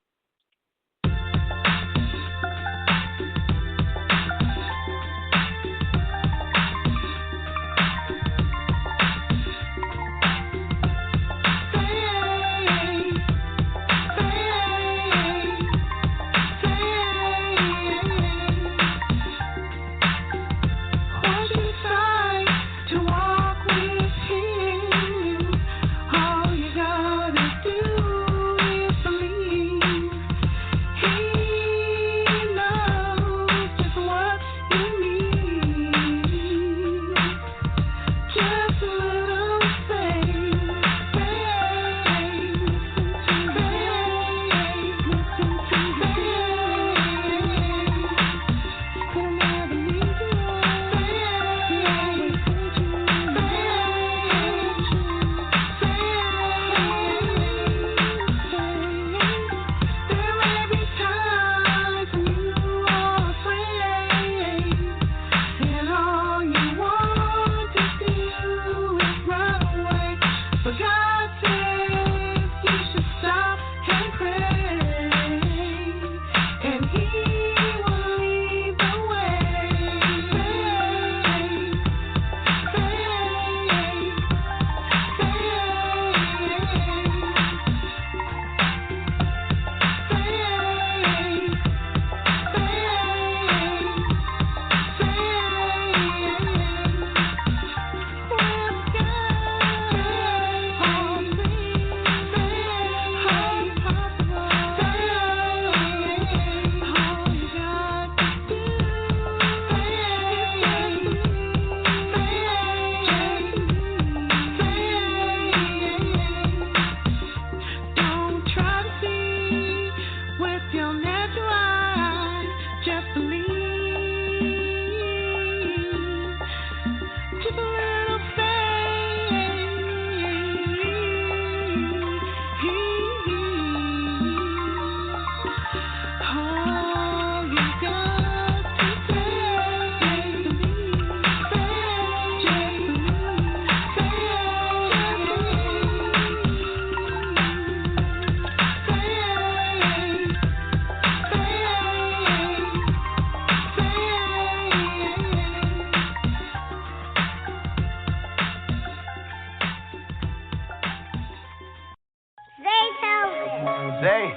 Say,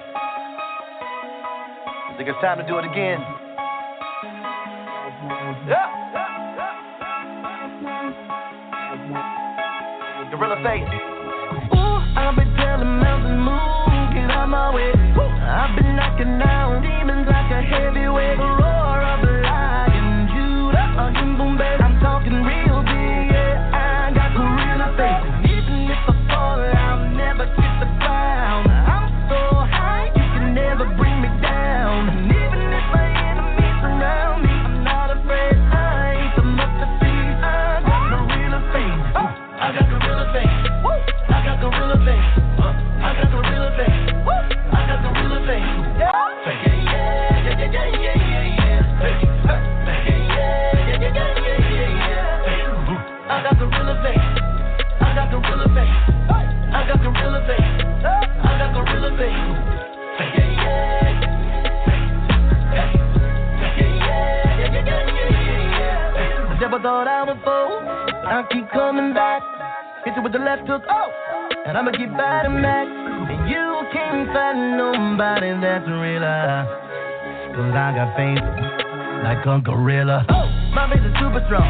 I think it's time to do it again. Yeah. Gorilla face. Ooh, I've been telling mountains move, get out my way. I've been knocking down demons like a heavyweight. The roar of a lion, Judah, a boom baby. I'm talking real big, yeah. I got gorilla face. Even if I fall, I'll never kiss the ground. I'm so high, you can never bring me down. And even if my enemies surround me, I'm not afraid. I ain't so much to see. I got gorilla face. I got gorilla face. I got gorilla face. I got gorilla face. I got gorilla face. I got gorilla face. I got gorilla face. I got gorilla face. I got gorilla face. I never thought I would fall. I keep coming back. Hit you with the left hook. And I'ma keep biting back. And you can't find nobody that's realer. Cause I got faith like a gorilla. My faith is super strong,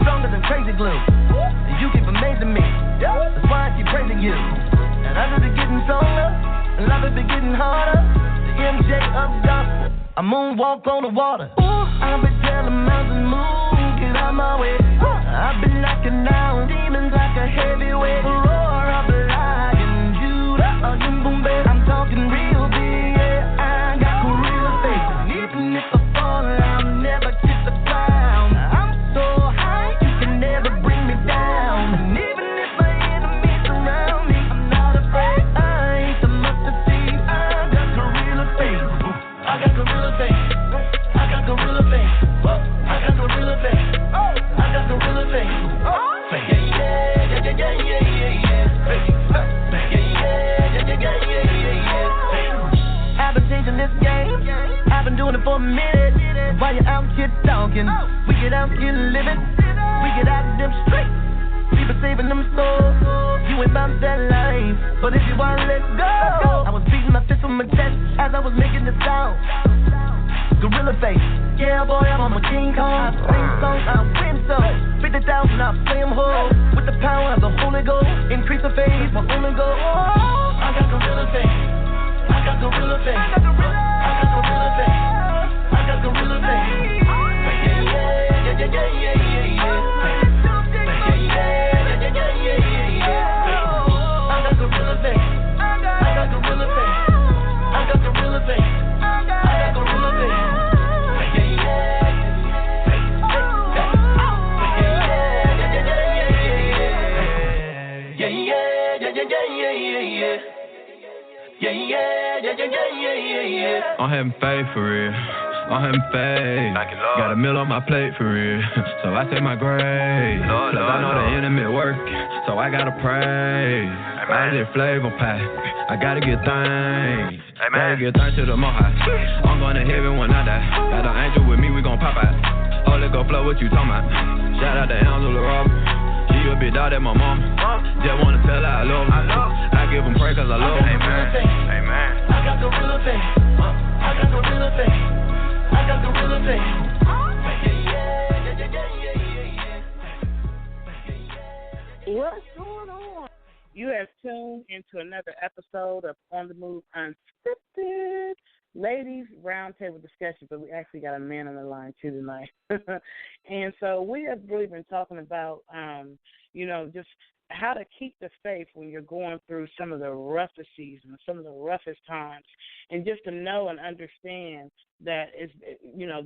stronger than crazy glue. And you keep amazing me, that's why I keep praising you. And I just be getting stronger, and life be getting harder. The MJ of gospel, I moonwalk on the water. I've been telling mountains move, get out my way. I've been knocking down demons like a heavyweight. The roar of a lion, Judah, a boom baby. I'm talking real big, yeah. I got gorilla face. Even if I fall, I'll never kiss the ground. I'm so high, you can never bring me down. And even if my enemies surround me, I'm not afraid. I ain't so much to see. I got gorilla face. I got gorilla face. I got gorilla face. I got gorilla face. I got gorilla face. I've been changing this game. I've been doing it for a minute. While you're out here talking, we get out here living. We get out of them streets. We been saving them souls. You ain't about that life, but if you wanna let go, I was beating my fist on my chest as I was making the sound. Gorilla face, yeah boy, I'm on my King Kong. I sing songs, I win so 50,000, I play them whole. With the power of the Holy Ghost, increase the faith, my only goal. I got gorilla face, I got gorilla face, I got gorilla face, I got gorilla face. Yeah, yeah, yeah, yeah, yeah, yeah, yeah. I got gorilla face, I got gorilla face, I got gorilla face, I got gorilla face. I'm having faith for real. I'm having faith. Got a meal on my plate for real. So I say my grace. Cause I know the enemy work. So I gotta pray. I did flavor pack. I gotta get thanks. Gotta get thanks to the Most High. I'm going to heaven when I die. Got an angel with me, we gon' pop out. Holy go flow, what you talking about? Shout out to Angela Robert. She a big dog at my mama. Just wanna tell her I love her. I give them praise cause I love her. Amen. I got gorilla face. I got gorilla face. I got gorilla face. What's going on? You have tuned into another episode of On the Move Unscripted Ladies Roundtable Discussion, but we actually got a man on the line too tonight. And so we have really been talking about, just how to keep the faith when you're going through some of the roughest seasons, some of the roughest times, and just to know and understand that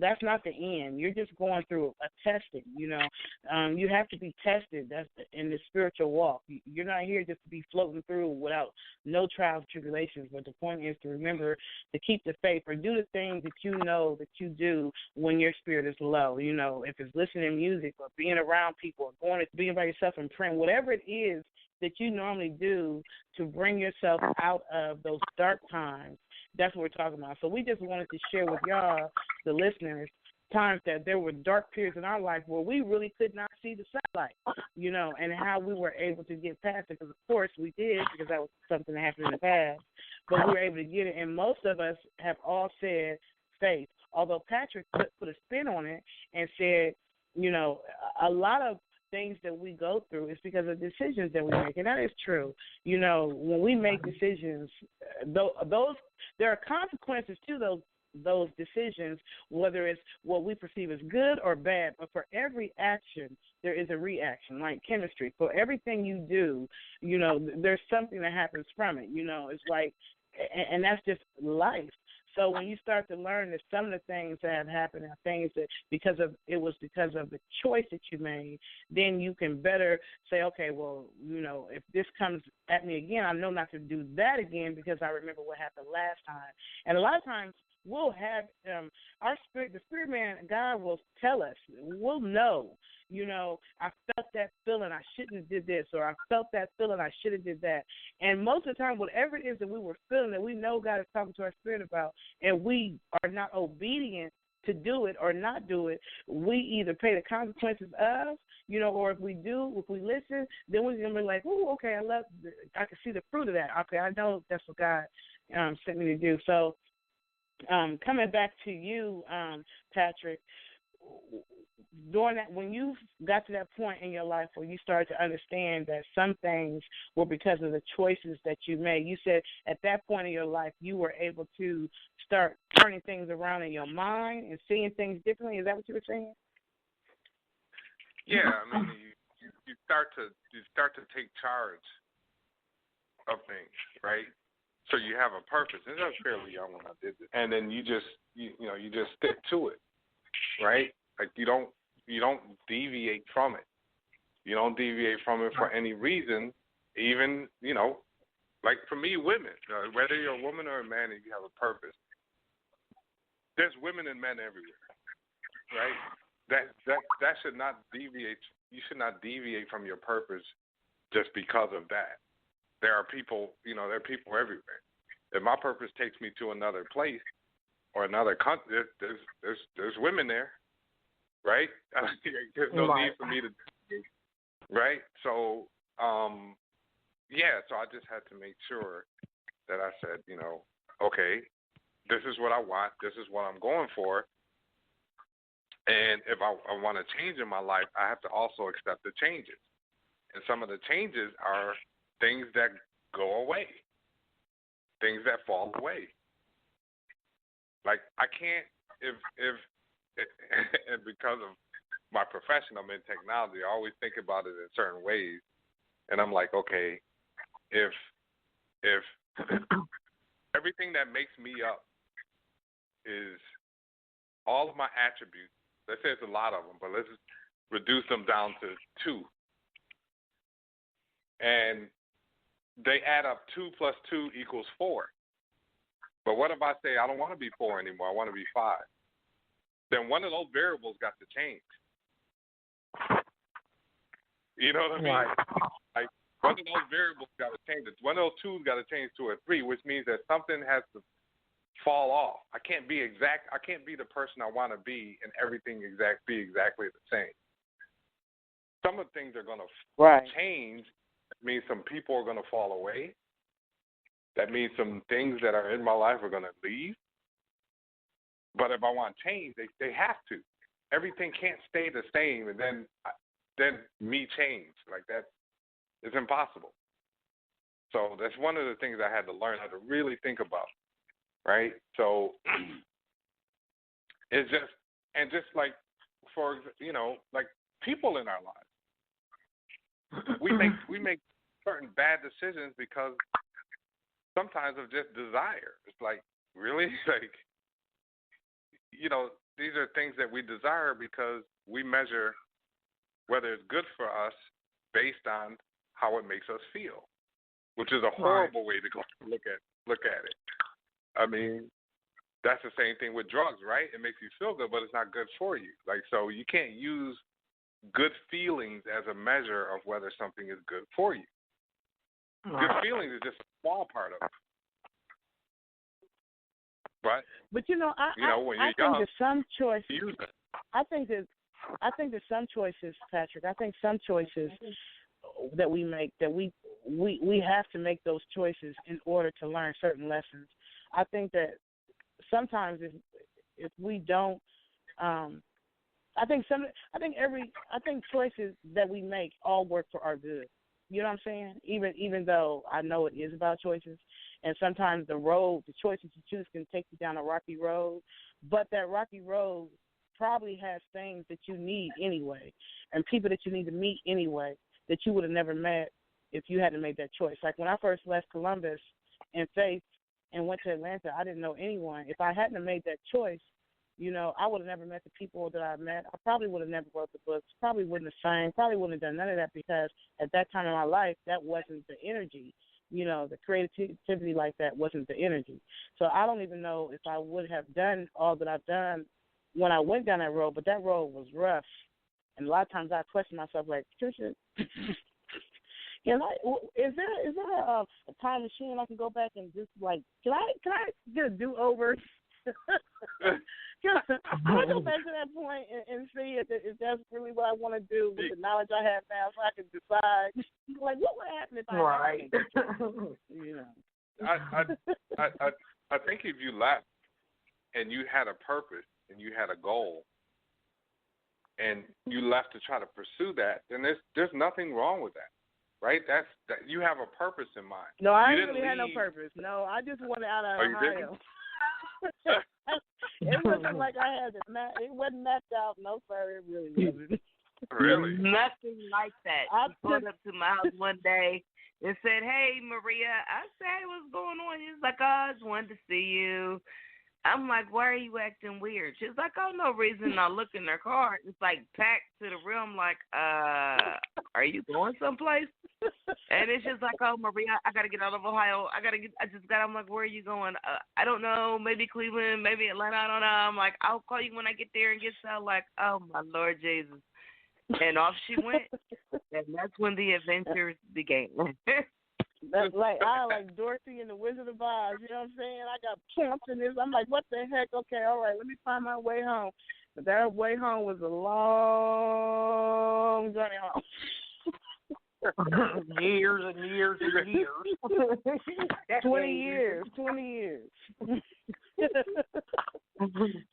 that's not the end. You're just going through a testing. You have to be tested. That's in the spiritual walk. You're not here just to be floating through without no trials, tribulations. But the point is to remember to keep the faith or do the things that you know that you do when your spirit is low. If it's listening to music or being around people or being by yourself and praying, whatever it is that you normally do to bring yourself out of those dark times. That's what we're talking about. So we just wanted to share with y'all, the listeners, times that there were dark periods in our life where we really could not see the sunlight, and how we were able to get past it. Because, of course, we did, because that was something that happened in the past. but we were able to get it. And most of us have all said faith, although Patrick put a spin on it and said, a lot of things that we go through is because of decisions that we make, and that is true. When we make decisions, those there are consequences to those decisions, whether it's what we perceive as good or bad. But for every action, there is a reaction, like chemistry. For everything you do, there's something that happens from it. It's like, and that's just life. So when you start to learn that some of the things that have happened are things that because of the choice that you made, then you can better say, okay, well, if this comes at me again, I know not to do that again because I remember what happened last time. And a lot of times we'll have our spirit, the spirit man, God will tell us. We'll know. I felt that feeling, I shouldn't have did this, or I felt that feeling, I should have did that. And most of the time, whatever it is that we were feeling that we know God is talking to our spirit about, and we are not obedient to do it or not do it, we either pay the consequences of, or if we listen, then we're going to be like, oh, okay, I can see the fruit of that. Okay, I know that's what God sent me to do. So coming back to you, Patrick, during that, when you got to that point in your life where you started to understand that some things were because of the choices that you made, you said at that point in your life you were able to start turning things around in your mind and seeing things differently. Is that what you were saying? Yeah, I mean, you start to take charge of things, right? So you have a purpose. And I was fairly young when I did this, and then you just stick to it, right? Like you don't deviate from it. You don't deviate from it for any reason. Even like for me, women, whether you're a woman or a man, and you have a purpose. There's women and men everywhere, right? That should not deviate. You should not deviate from your purpose just because of that. There are people, there are people everywhere. If my purpose takes me to another place or another country, there's women there, right? There's no need for me to, right? So, so I just had to make sure that I said, okay, this is what I want. This is what I'm going for. And if I want to change in my life, I have to also accept the changes. And some of the changes are things that go away, things that fall away. Like I can't, if and because of my profession, I'm in technology, I always think about it in certain ways. And I'm like, okay, if everything that makes me up is all of my attributes, let's say it's a lot of them, but let's just reduce them down to 2. And they add up 2 plus 2 equals 4. But what if I say I don't want to be 4 anymore, I want to be 5? Then one of those variables got to change. You know what I mean? Right. Like one of those variables got to change. One of those 2's got to change to a 3, which means that something has to fall off. I can't be exact. I can't be the person I want to be and everything be exactly the same. Some of the things are going to change. That means some people are going to fall away. That means some things that are in my life are going to leave. But if I want change, they have to. Everything can't stay the same, and then me change. Like that is impossible. So that's one of the things I had to learn how to really think about, right? So it's just like for like people in our lives, we make certain bad decisions because sometimes of just desire. It's like really like these are things that we desire because we measure whether it's good for us based on how it makes us feel, which is a horrible way to go look at it. I mean, that's the same thing with drugs, right? It makes you feel good, but it's not good for you. Like, so you can't use good feelings as a measure of whether something is good for you. Good feelings is just a small part of it. But when you're young, think that some choices. I think that some choices, Patrick. I think some choices that we make that we we have to make those choices in order to learn certain lessons. I think that sometimes if we don't, I think choices that we make all work for our good. You know what I'm saying? Even though I know it is about choices, and sometimes the choices you choose can take you down a rocky road, but that rocky road probably has things that you need anyway, and people that you need to meet anyway that you would have never met if you hadn't made that choice. Like when I first left Columbus in faith and went to Atlanta, I didn't know anyone. If I hadn't made that choice, I would have never met the people that I met. I probably would have never wrote the books, probably wouldn't have sang, probably wouldn't have done none of that because at that time in my life, that wasn't the energy. The creativity like that wasn't the energy. So I don't even know if I would have done all that I've done when I went down that road, but that road was rough. And a lot of times I question myself like, Trisha, is there a time machine I can go back and just like, can I get a do-over? Can I go back to that point and see if that's really what I want to do with the knowledge I have now, so I can decide like what would happen if I I think if you left and you had a purpose and you had a goal and you left to try to pursue that, then there's nothing wrong with that. Right? That you have a purpose in mind. No, I didn't really have no purpose. No, I just wanted out of Ohio. It wasn't like I had it. It wasn't mapped out. No, sir, it really wasn't. Really? Nothing like that. I pulled up to my house one day and said, "Hey, Maria." I said, "Hey, what's going on?" He was like, "Oh, I just wanted to see you." I'm like, "Why are you acting weird?" She's like, "Oh, no reason." I look in her car. It's like packed to the rim. Like, are you going someplace? And it's just like, "Oh, Maria, I got to get out of Ohio. I'm like, "Where are you going?" I don't know. Maybe Cleveland, maybe Atlanta. I don't know. I'm like, "I'll call you when I get there and get out." Like, oh, my Lord Jesus. And off she went. And that's when the adventures began. That's like Dorothy and the Wizard of Oz. You know what I'm saying? I got pumped in this. I'm like, what the heck? Okay, all right, let me find my way home. But that way home was a long journey home. Years and years and years. 20 years.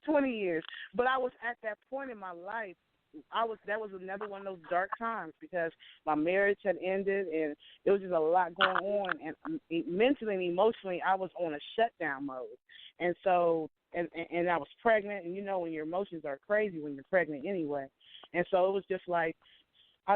20 years. But I was at that point in my life. That was another one of those dark times because my marriage had ended and there was just a lot going on, and mentally and emotionally I was on a shutdown mode. And so and I was pregnant, and when your emotions are crazy when you're pregnant anyway. And so it was just like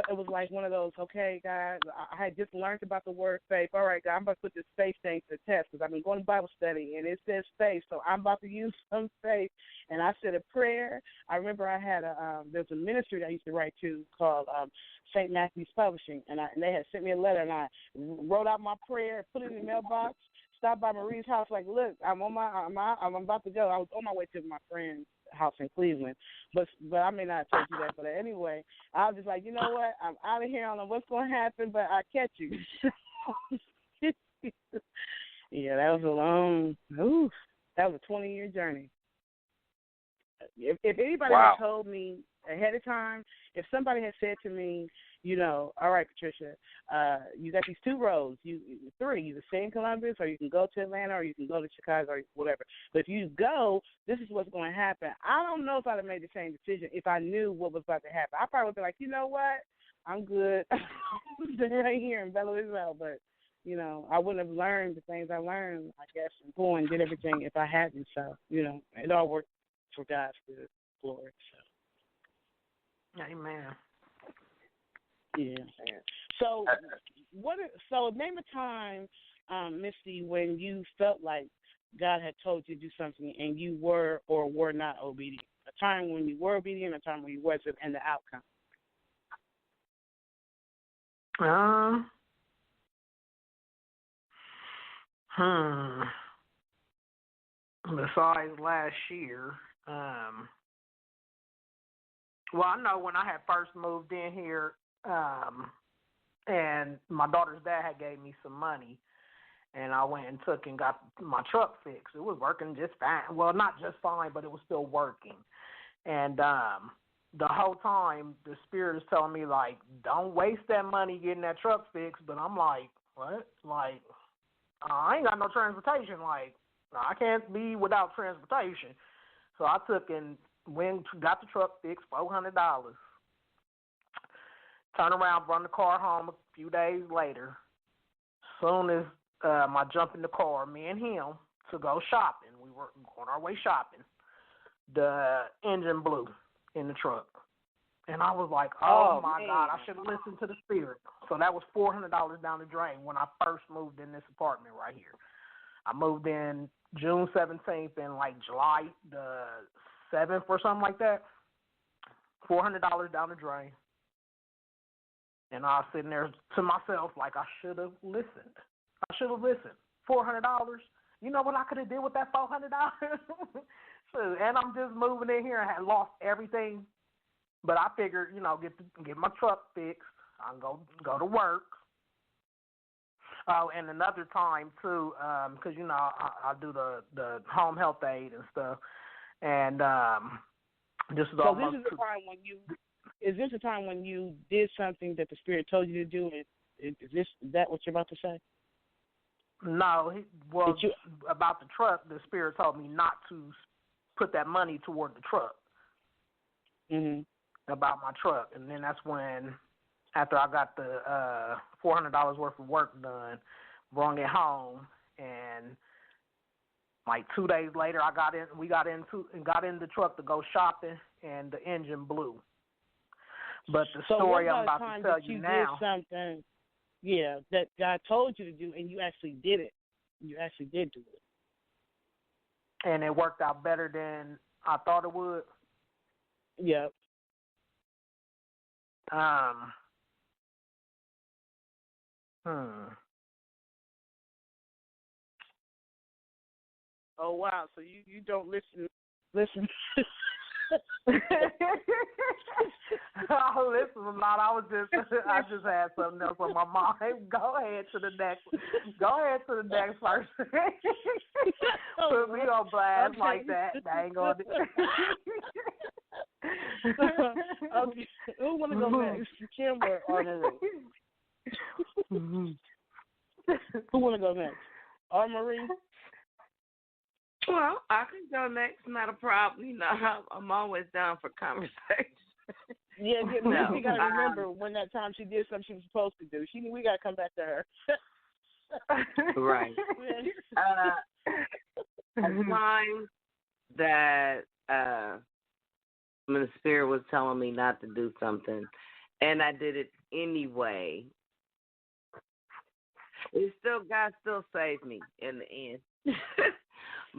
it was like one of those, okay, God, I had just learned about the word faith. All right, God, I'm about to put this faith thing to the test because I've been going to Bible study, and it says faith, so I'm about to use some faith. And I said a prayer. I remember I had there's a ministry that I used to write to called St. Matthew's Publishing, and they had sent me a letter, and I wrote out my prayer, put it in the mailbox, stopped by Marie's house, like, look, I'm about to go. I was on my way to my friend's house in Cleveland, but I may not have told you that. But anyway, I was just like, you know what? I'm out of here. I don't know what's going to happen, but I'll catch you. Yeah, that was that was a 20-year journey. If anybody had told me ahead of time, if somebody had said to me, all right, Patricia, you got these two roads, three. You can stay in Columbus, or you can go to Atlanta, or you can go to Chicago, or whatever. But if you go, this is what's going to happen. I don't know if I'd have made the same decision if I knew what was about to happen. I probably would be like, you know what, I'm good. I'm right here in Belo Horizonte, but I wouldn't have learned the things I learned, I guess, and go and did everything if I hadn't. So, it all worked for God's good glory. So. Amen. Yeah. So, name a time, Misty, when you felt like God had told you to do something and you were or were not obedient. A time when you were obedient, a time when you wasn't, and the outcome. Besides last year, well, I know when I had first moved in here, and my daughter's dad had gave me some money, and I went and took and got my truck fixed. It was working just fine. Well, not just fine, but it was still working. And the whole time, the Spirit is telling me, like, don't waste that money getting that truck fixed. But I'm like, what? Like, I ain't got no transportation. Like, I can't be without transportation. So I took and got the truck fixed, $400. Turn around, run the car home a few days later. Soon as I jump in the car, me and him, to go shopping. We were on our way shopping. The engine blew in the truck. And I was like, oh my man. God, I should have listened to the spirit. So that was $400 down the drain when I first moved in this apartment right here. I moved in June 17th and like July the 7th or something like that. $400 down the drain. And I was sitting there to myself like, I should have listened. $400. You know what I could have did with that $400? And I'm just moving in here and had lost everything. But I figured, get my truck fixed. I can go to work. Oh, and another time too, because I do the home health aid and stuff, and this is so almost. This is the time when you. Is this a time when you did something that the spirit told you to do? Is that what you're about to say? No, about the truck, the spirit told me not to put that money toward the truck. Mm-hmm. About my truck, and then that's when, after I got the $400 worth of work done, brought it home, and like 2 days later, we got in the truck to go shopping, and the engine blew. But the story I'm about to tell you now. Did something, that God told you to do, and you actually did it. You actually did do it. And it worked out better than I thought it would. Yep. Oh wow! So you don't listen. I listen a lot. I just had something else on my mind. Go ahead to the next person. Put me on blast like that. I ain't gonna. Okay. Who wanna go next? Kim or Armory? Who wanna go next? Armory? Well, I can go next. Not a problem. I'm always down for conversation. Yeah, we got to remember when that time she did something she was supposed to do. We got to come back to her. Right. A time that when the spirit was telling me not to do something, and I did it anyway. God still saved me in the end.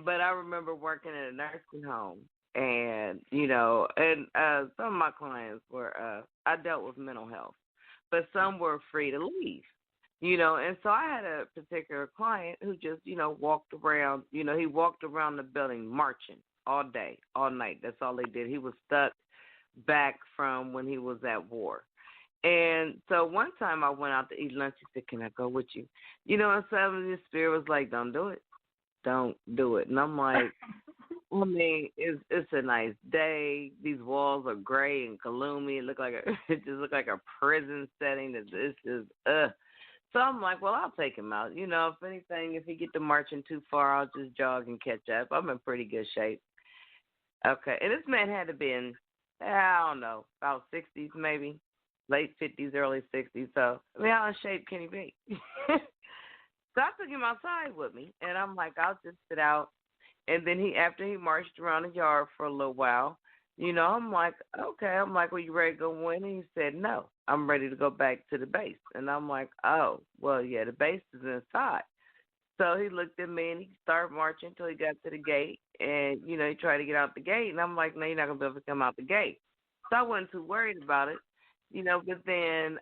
But I remember working in a nursing home, and some of my clients were I dealt with mental health, but some were free to leave, and so I had a particular client who just walked around, he walked around the building marching all day, all night. That's all they did. He was stuck back from when he was at war. And so one time I went out to eat lunch. He said, "Can I go with you?" And suddenly the spirit was like, "Don't do it. Don't do it." And I'm like, I mean, it's a nice day. These walls are gray and gloomy. It just looked like a prison setting. This is So I'm like, well, I'll take him out. If anything, if he get to marching too far, I'll just jog and catch up. I'm in pretty good shape. Okay, and this man had to be in, I don't know, about 60s maybe, late 50s, early 60s. So how in shape can he be? So I took him outside with me, and I'm like, I'll just sit out. And then after he marched around the yard for a little while, I'm like, okay. I'm like, well, you ready to go in? And he said, no, I'm ready to go back to the base. And I'm like, oh, well, yeah, the base is inside. So he looked at me, and he started marching until he got to the gate. And, he tried to get out the gate. And I'm like, no, you're not going to be able to come out the gate. So I wasn't too worried about it. But then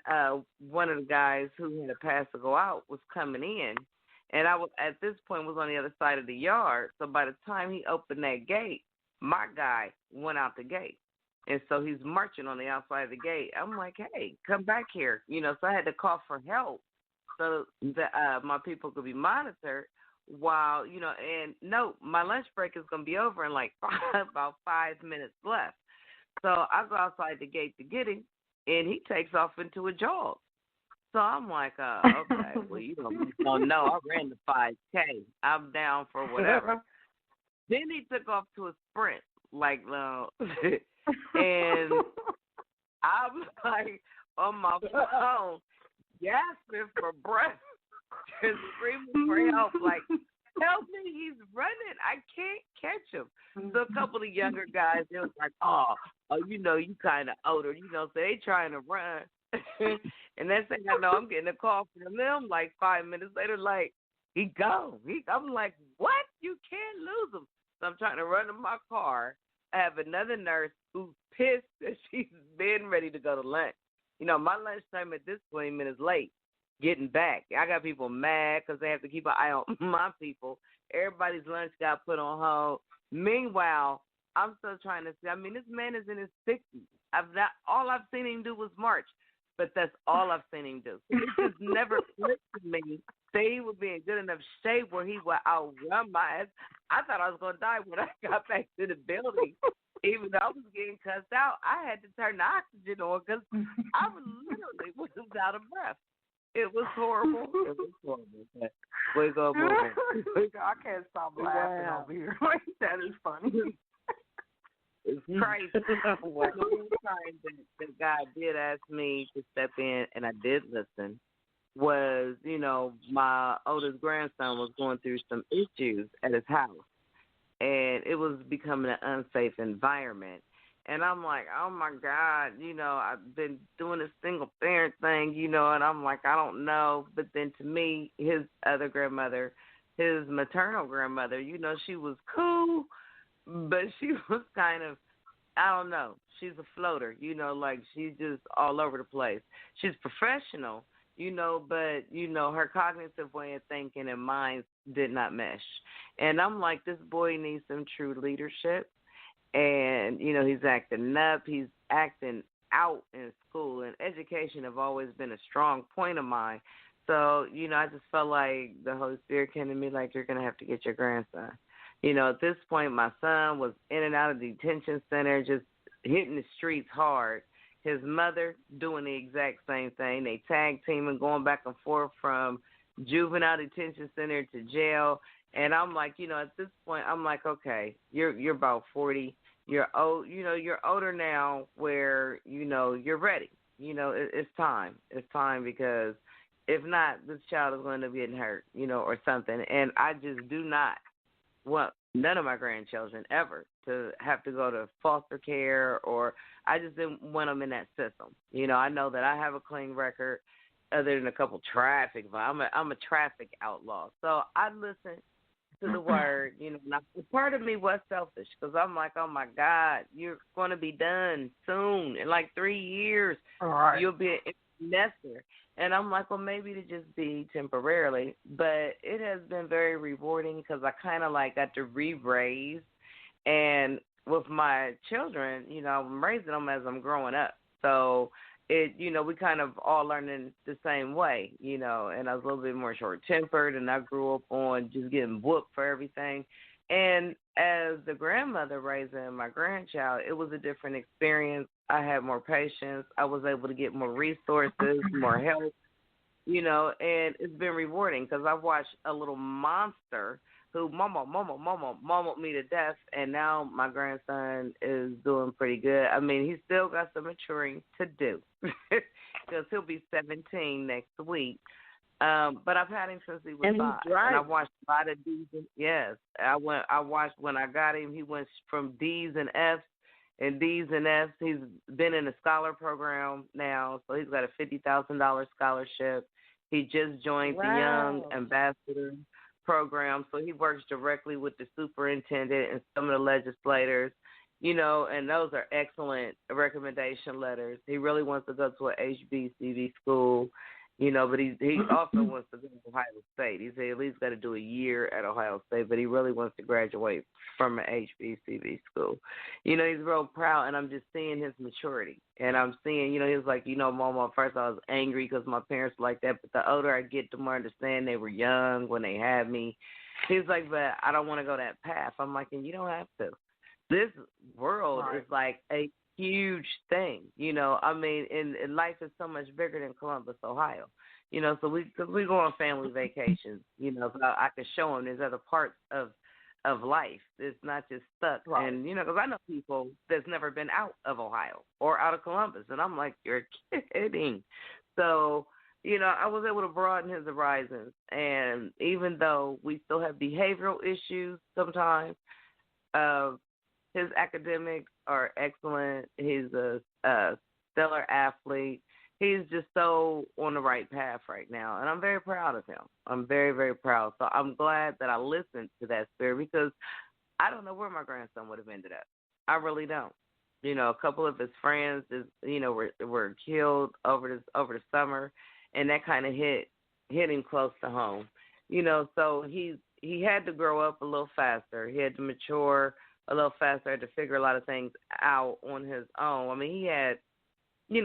one of the guys who had a pass to go out was coming in, and I was at this point was on the other side of the yard. So by the time he opened that gate, my guy went out the gate, and so he's marching on the outside of the gate. I'm like, hey, come back here, So I had to call for help so that my people could be monitored while And no, my lunch break is going to be over in like about 5 minutes left. So I go outside the gate to get him. And he takes off into a jog. So I'm like, okay, well, you don't know. I ran the 5K. I'm down for whatever. Then he took off to a sprint, like, and I was like on my phone, gasping for breath, just screaming for help, like, help me, he's running. I can't catch him. So a couple of younger guys, they was like, oh, you kind of older, so they trying to run. And next thing I know, I'm getting a call from them like 5 minutes later, like, he gone. I'm like, what? You can't lose him. So I'm trying to run to my car. I have another nurse who's pissed that she's been ready to go to lunch. My lunchtime at this 20 minutes late, getting back. I got people mad because they have to keep an eye on my people. Everybody's lunch got put on hold. Meanwhile, I'm still trying to see. I mean, this man is in his 60s. All I've seen him do was march. But that's all I've seen him do. It just never clicked to me that he would be in good enough shape where he would outrun my ass. I thought I was going to die when I got back to the building. Even though I was getting cussed out, I had to turn the oxygen on because I literally was out of breath. It was horrible. It was horrible. But we're going to move on. I can't stop laughing over here. That is funny. It's crazy. One of the times that God did ask me to step in, and I did listen, was, my oldest grandson was going through some issues at his house, and it was becoming an unsafe environment. And I'm like, oh, my God, I've been doing this single parent thing, and I'm like, I don't know. But then to me, his other grandmother, his maternal grandmother, she was cool. But she was kind of, I don't know, she's a floater, like she's just all over the place. She's professional, but, her cognitive way of thinking and mind did not mesh. And I'm like, this boy needs some true leadership. And, he's acting up, he's acting out in school. And education have always been a strong point of mine. So, I just felt like the Holy Spirit came to me like, you're going to have to get your grandson. At this point, my son was in and out of the detention center, just hitting the streets hard. His mother doing the exact same thing. They tag teaming, going back and forth from juvenile detention center to jail. And I'm like, at this point, I'm like, okay, you're about 40. You're old. You're older now where, you're ready. It's time. It's time because if not, this child is going to be getting hurt, or something. And I just do not want none of my grandchildren ever to have to go to foster care, or I just didn't want them in that system. I know that I have a clean record other than a couple traffic. I'm a traffic outlaw. So I listen to the word, Now, part of me was selfish because I'm like, oh, my God, you're going to be done soon. In like 3 years, right. You'll be an nester. And I'm like, well, maybe to just be temporarily. But it has been very rewarding because I kind of like got to re-raise. And with my children, I'm raising them as I'm growing up. So, we kind of all learning the same way, and I was a little bit more short-tempered, and I grew up on just getting whooped for everything. And as the grandmother raising my grandchild, it was a different experience. I had more patience. I was able to get more resources, more help, and it's been rewarding because I've watched a little monster who mama me to death, and now my grandson is doing pretty good. I mean, he's still got some maturing to do because he'll be 17 next week. But I've had him since he was 5, and I watched a lot of D's and yes. I watched when I got him. He went from D's and F's and D's and F's. He's been in a scholar program now, so he's got a $50,000 scholarship. He just joined the Young Ambassador program, so he works directly with the superintendent and some of the legislators, and those are excellent recommendation letters. He really wants to go to a HBCU school, but he also wants to go to Ohio State. He said at least got to do a year at Ohio State, but he really wants to graduate from an HBCU school. He's real proud, and I'm just seeing his maturity. And I'm seeing, he was like, Mama, at first I was angry because my parents were like that, but the older I get, the more I understand they were young when they had me. He's like, but I don't want to go that path. I'm like, and you don't have to. This world is like a huge thing. You know, I mean, and life is so much bigger than Columbus, Ohio. You know, so we go on family vacations. You know, so I can show them there's other parts of life. It's not just stuck. Right. And you know, because I know people that's never been out of Ohio or out of Columbus, and I'm like, you're kidding. So you know, I was able to broaden his horizons, and even though we still have behavioral issues sometimes, his academics are excellent. He's a stellar athlete. He's just so on the right path right now, and I'm very proud of him. I'm very, very proud. So I'm glad that I listened to that spirit because I don't know where my grandson would have ended up. I really don't. You know, a couple of his friends, were killed over the summer, and that kind of hit him close to home. You know, so he had to grow up a little faster. He had to mature a little faster, had to figure a lot of things out on his own. I mean, he had he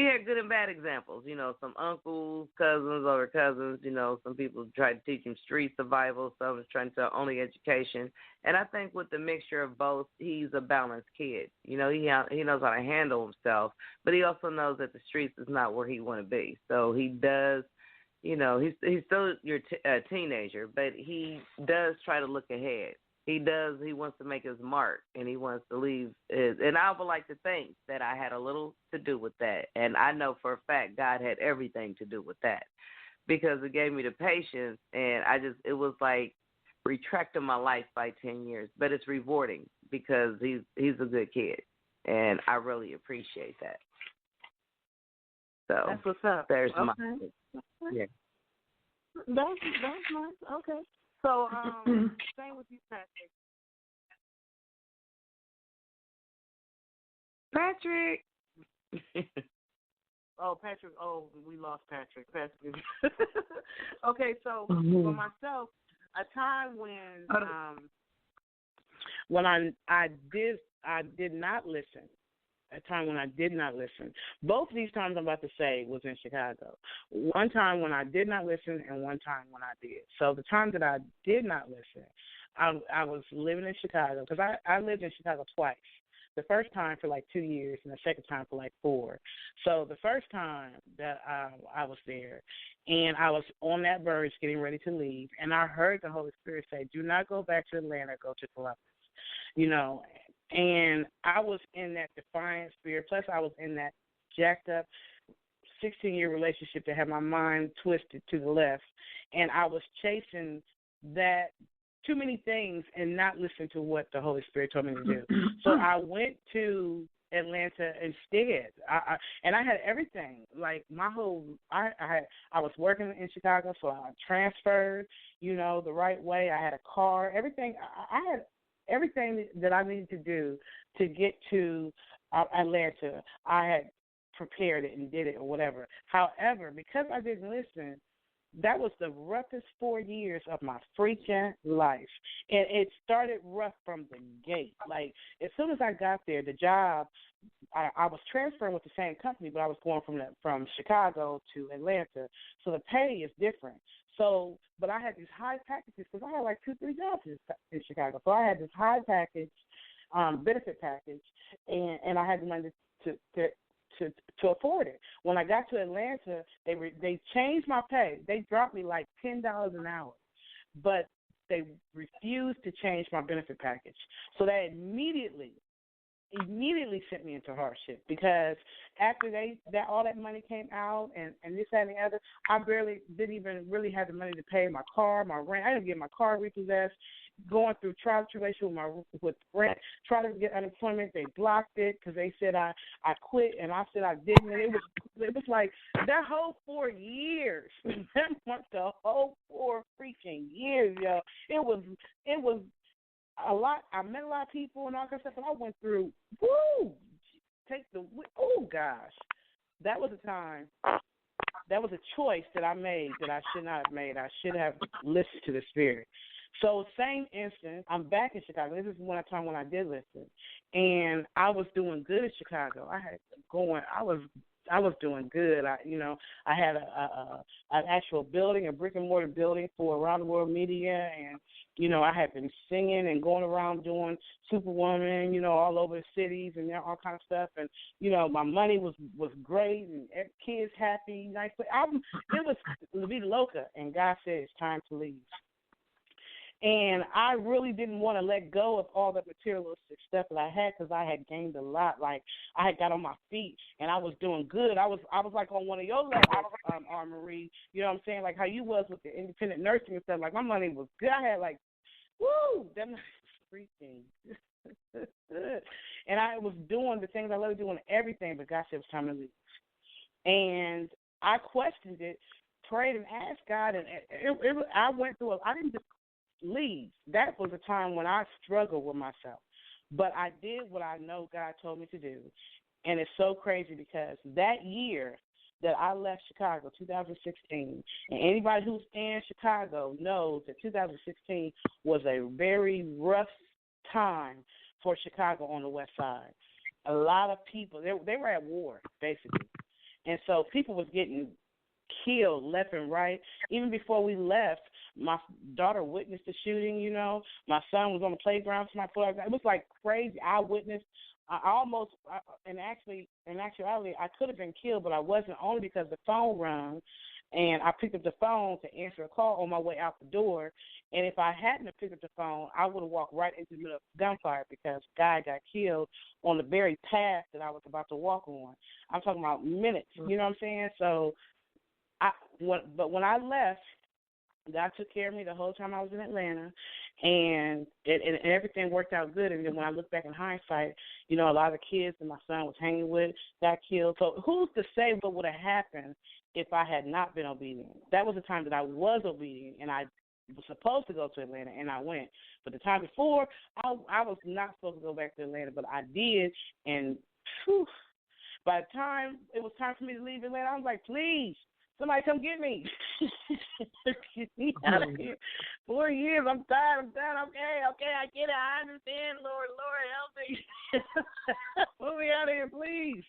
had good and bad examples. You know, some uncles, cousins over cousins. You know, some people tried to teach him street survival. Some was trying to only education. And I think with the mixture of both, he's a balanced kid. You know, he knows how to handle himself, but he also knows that the streets is not where he want to be. So he does. You know, he's still a teenager, but he does try to look ahead. He does. He wants to make his mark, and he wants to leave. And I would like to think that I had a little to do with that. And I know for a fact God had everything to do with that because it gave me the patience, and it was like retracting my life by 10 years. But it's rewarding because he's a good kid, and I really appreciate that. So that's what's up. There's okay. my yeah. That's nice. Okay. So, same with you, Patrick. Patrick. Patrick. Oh, we lost Patrick. Okay, so for myself, a time when I did not listen. A time when I did not listen. Both of these times I'm about to say was in Chicago. One time when I did not listen and one time when I did. So the time that I did not listen, I was living in Chicago because I lived in Chicago twice. The first time for like 2 years and the second time for like 4. So the first time that I was there and I was on that verge getting ready to leave, and I heard the Holy Spirit say, do not go back to Atlanta, go to Columbus. You know, and I was in that defiant spirit. Plus, I was in that jacked up 16-year relationship that had my mind twisted to the left. And I was chasing that too many things and not listening to what the Holy Spirit told me to do. So I went to Atlanta instead. I had everything. Like I was working in Chicago, so I transferred, you know, the right way. I had a car, everything. I had everything that I needed to do to get to Atlanta. I had prepared it and did it or whatever. However, because I didn't listen, that was the roughest 4 years of my freaking life. And it started rough from the gate. Like, as soon as I got there, the job, I was transferring with the same company, but I was going from Chicago to Atlanta. So the pay is different. So, but I had these high packages because I had like 2-3 jobs in Chicago. So I had this high package, benefit package, and I had the money to afford it. When I got to Atlanta, they changed my pay. They dropped me like $10 an hour, but they refused to change my benefit package. So that immediately sent me into hardship because after all that money came out and this, that, and the other, I didn't even really have the money to pay my car, my rent. I didn't get my car repossessed. Going through trial and tribulation with rent, trying to get unemployment. They blocked it because they said I quit, and I said I didn't. And it was like that whole 4 years. The whole 4 freaking years, yo. It was a lot. I met a lot of people and all that stuff, and I went through. Oh gosh, that was a time. That was a choice that I made that I should not have made. I should have listened to the Spirit. So same instance, I'm back in Chicago. This is one time when I did listen, and I was doing good in Chicago. I was doing good. I had an actual building, a brick and mortar building for Around the World Media, and I had been singing and going around doing Superwoman, all over the cities and all kind of stuff. And my money was great, and kids happy, nice. It was La Vida Loca, and God said it's time to leave. And I really didn't want to let go of all the materialistic stuff that I had, because I had gained a lot. Like, I had got on my feet, and I was doing good. I was like on one of your levels, Marie. You know what I'm saying? Like how you was with the independent nursing and stuff. Like, my money was good. I had like, woo, that was freaking and I was doing the things I love doing, everything, but God said it was time to leave. And I questioned it, prayed and asked God, and I went through I didn't just leave. That was a time when I struggled with myself. But I did what I know God told me to do. And it's so crazy because that year that I left Chicago, 2016, and anybody who's in Chicago knows that 2016 was a very rough time for Chicago on the west side. A lot of people, they were at war, basically. And so people was getting killed left and right. Even before we left, my daughter witnessed the shooting, My son was on the playground. It was like crazy. I witnessed. In actuality, I could have been killed, but I wasn't, only because the phone rang, and I picked up the phone to answer a call on my way out the door. And if I hadn't have picked up the phone, I would have walked right into the middle of gunfire, because a guy got killed on the very path that I was about to walk on. I'm talking about minutes. You know what I'm saying? So, but when I left, God took care of me the whole time I was in Atlanta, and everything worked out good. And then when I look back in hindsight, a lot of the kids that my son was hanging with got killed. So who's to say what would have happened if I had not been obedient? That was the time that I was obedient, and I was supposed to go to Atlanta, and I went. But the time before, I was not supposed to go back to Atlanta, but I did. And by the time it was time for me to leave Atlanta, I was like, please, somebody come get me. Get me out of here. 4 years, I'm tired. Okay, I get it. I understand, Lord, help me. Put me out of here, please.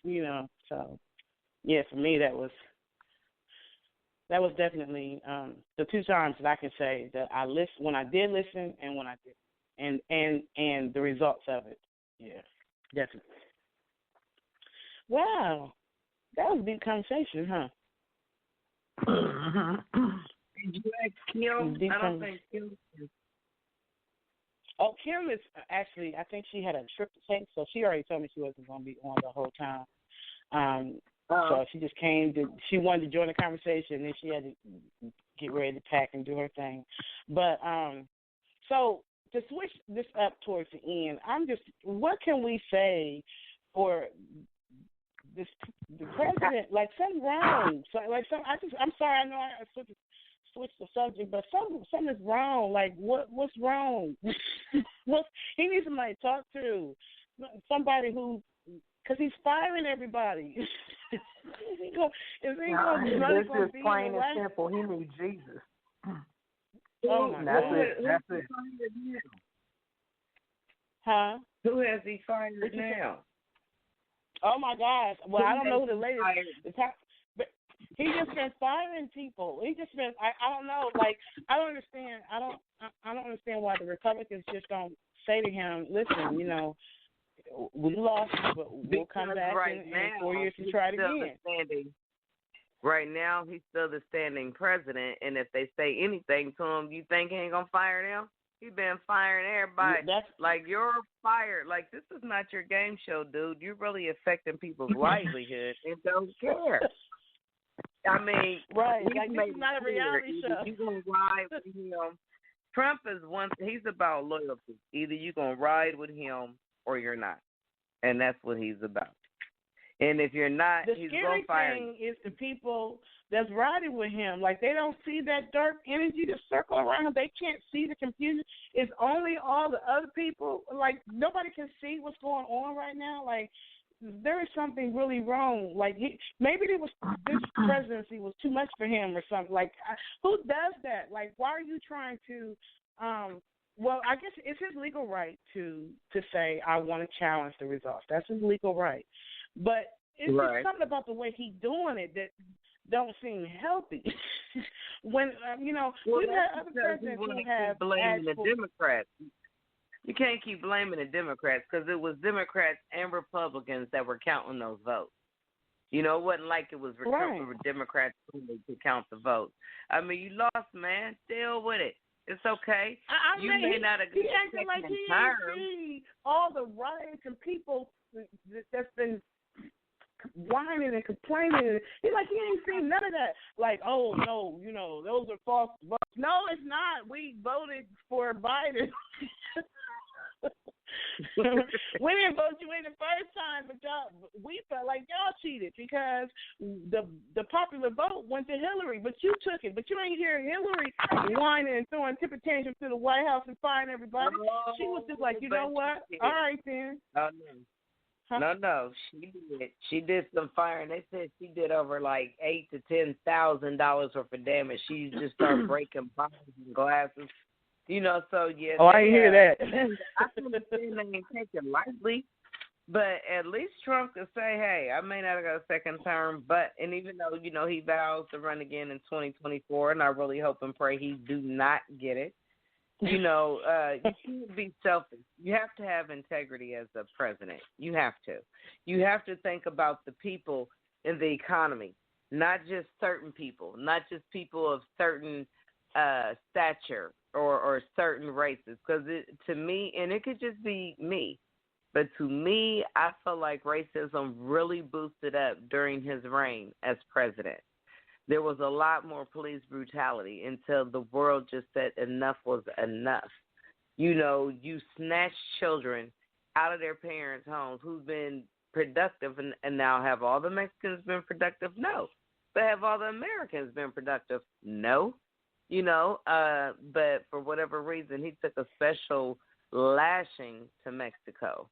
So, yeah, for me, that was definitely the two times that I can say that I listened, when I did listen and when I didn't, and the results of it. Yeah, definitely. Wow, that was a big conversation, huh? Did you ask Kim? I don't think Kim. Oh, Kim is actually, I think she had a trip to take, so she already told me she wasn't going to be on the whole time. So she just she wanted to join the conversation, and then she had to get ready to pack and do her thing. But so to switch this up towards the end, what can we say for the president? Like, something wrong. So, I'm sorry, I know I switched the subject, but something is wrong. Like, what's wrong? He needs somebody to talk to, somebody who. Because he's firing everybody. Is he just plain and simple. He needs Jesus. Oh, my That's God. it. That's it. Huh? Who has he fired now? Oh, my gosh. Well, I don't know who the latest but he just been firing people. He just been, I don't know. Like, I don't understand. I don't understand why the Republicans just don't say to him, listen, we lost, but we'll come back in 4 years to try it again. Right now, he's still the standing president, and if they say anything to him, you think he ain't going to fire them? He's been firing everybody. Like, you're fired. Like, this is not your game show, dude. You're really affecting people's livelihood and don't care. I mean, right. Like, this is not a reality show. You're going to ride with him. Trump is he's about loyalty. Either you're going to ride with him or you're not. And that's what he's about. And if you're not, he's going to fire you. The scary thing is the people that's riding with him. Like, they don't see that dark energy that's circling around him. They can't see the confusion. It's only all the other people. Like, nobody can see what's going on right now. Like, there is something really wrong. Like, maybe this presidency was too much for him or something. Like, who does that? Like, why are you trying to well, I guess it's his legal right to say, I want to challenge the results. That's his legal right. But it's just something about the way he's doing it that don't seem healthy. When we've had other presidents who have blaming the Democrats. You can't keep blaming the Democrats because it was Democrats and Republicans that were counting those votes. It wasn't like it was Democrats only to count the votes. I mean, you lost, man. Deal with it. It's okay. He acting like he ain't seen all the riots and people that's been whining and complaining. He's like, he ain't seen none of that. Like, oh, no, those are false votes. No, it's not. We voted for Biden. We didn't vote you in the first time, but we felt like y'all cheated because the popular vote went to Hillary, but you took it. But you ain't hearing Hillary whining and throwing temper tantrums to the White House and firing everybody. She was just like, you know what? All right, then. Oh, no. Huh? No, she did. She did some firing. They said she did over like $8,000 to $10,000 worth of damage. She just started breaking bottles and glasses. So yeah. Oh, I didn't hear that. I understand they ain't taken lightly, but at least Trump could say, "Hey, I may not have got a second term, and even though he vows to run again in 2024, and I really hope and pray he do not get it." You can't be selfish. You have to have integrity as a president. You have to. You have to think about the people in the economy, not just certain people, not just people of certain stature or certain races. Because to me, and it could just be me, but to me, I feel like racism really boosted up during his reign as president. There was a lot more police brutality until the world just said enough was enough. You snatch children out of their parents' homes who've been productive, and now have all the Mexicans been productive? No. But have all the Americans been productive? No. But for whatever reason, he took a special lashing to Mexico.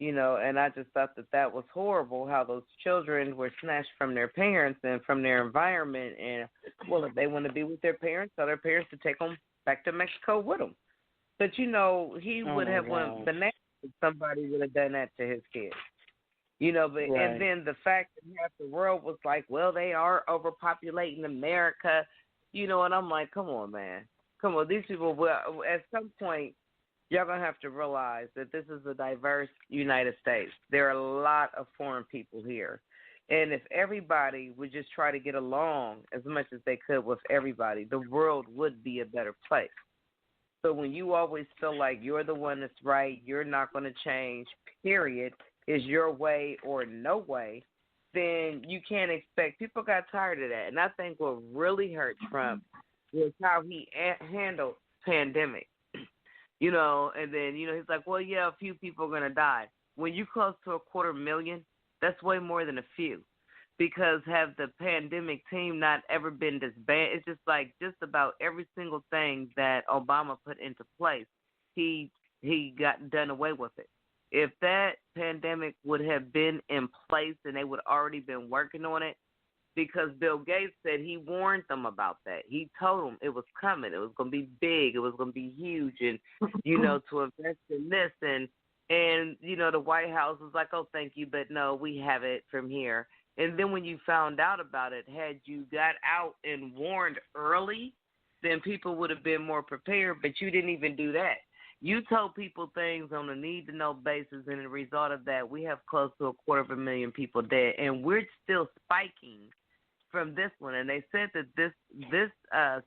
And I just thought that was horrible, how those children were snatched from their parents and from their environment. And, well, if they want to be with their parents, tell their parents to take them back to Mexico with them. But, he would have went bananas if somebody would have done that to his kids. And then the fact that half the world was like, well, they are overpopulating America, and I'm like, come on, man. Come on, these people will, at some point, y'all going to have to realize that this is a diverse United States. There are a lot of foreign people here. And if everybody would just try to get along as much as they could with everybody, the world would be a better place. So when you always feel like you're the one that's right, you're not going to change, period, is your way or no way, then you can't expect. People got tired of that. And I think what really hurt Trump was how he handled pandemic. And then, he's like, well, yeah, a few people are going to die. When you close to 250,000, that's way more than a few. Because have the pandemic team not ever been disbanded? It's just like just about every single thing that Obama put into place, he got done away with it. If that pandemic would have been in place and they would have already been working on it, because Bill Gates said he warned them about that. He told them it was coming. It was going to be big. It was going to be huge. And, to invest in this. And the White House was like, oh, thank you, but no, we have it from here. And then when you found out about it, had you got out and warned early, then people would have been more prepared, but you didn't even do that. You told people things on a need-to-know basis, and the result of that, we have close to 250,000 people dead, and we're still spiking from this one. And they said that this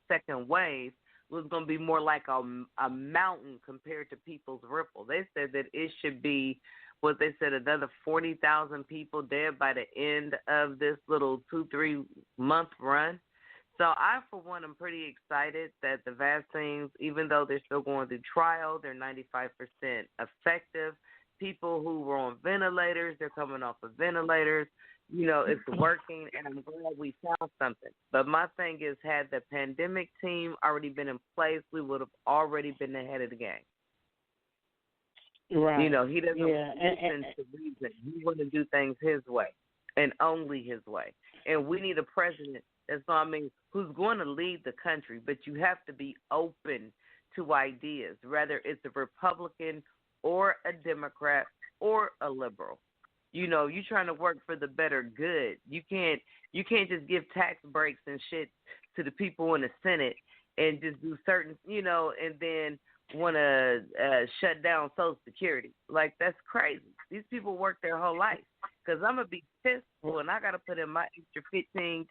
second wave was going to be more like a mountain compared to people's ripple. They said that it should be what they said, another 40,000 people dead by the end of this little 2-3 month run. So I, for one, am pretty excited that the vaccines, even though they're still going through trial, they're 95% effective. People who were on ventilators, they're coming off of ventilators. It's working, and I'm glad we found something. But my thing is, had the pandemic team already been in place, we would have already been ahead of the game. Right. He doesn't listen to reason. He wants to do things his way and only his way. And we need a president who's going to lead the country, but you have to be open to ideas, whether it's a Republican or a Democrat or a liberal. you're trying to work for the better good. You can't just give tax breaks and shit to the people in the Senate and just do certain, and then want to shut down Social Security. Like, that's crazy. These people work their whole life. Because I'm going to be pissed when I got to put in my extra 15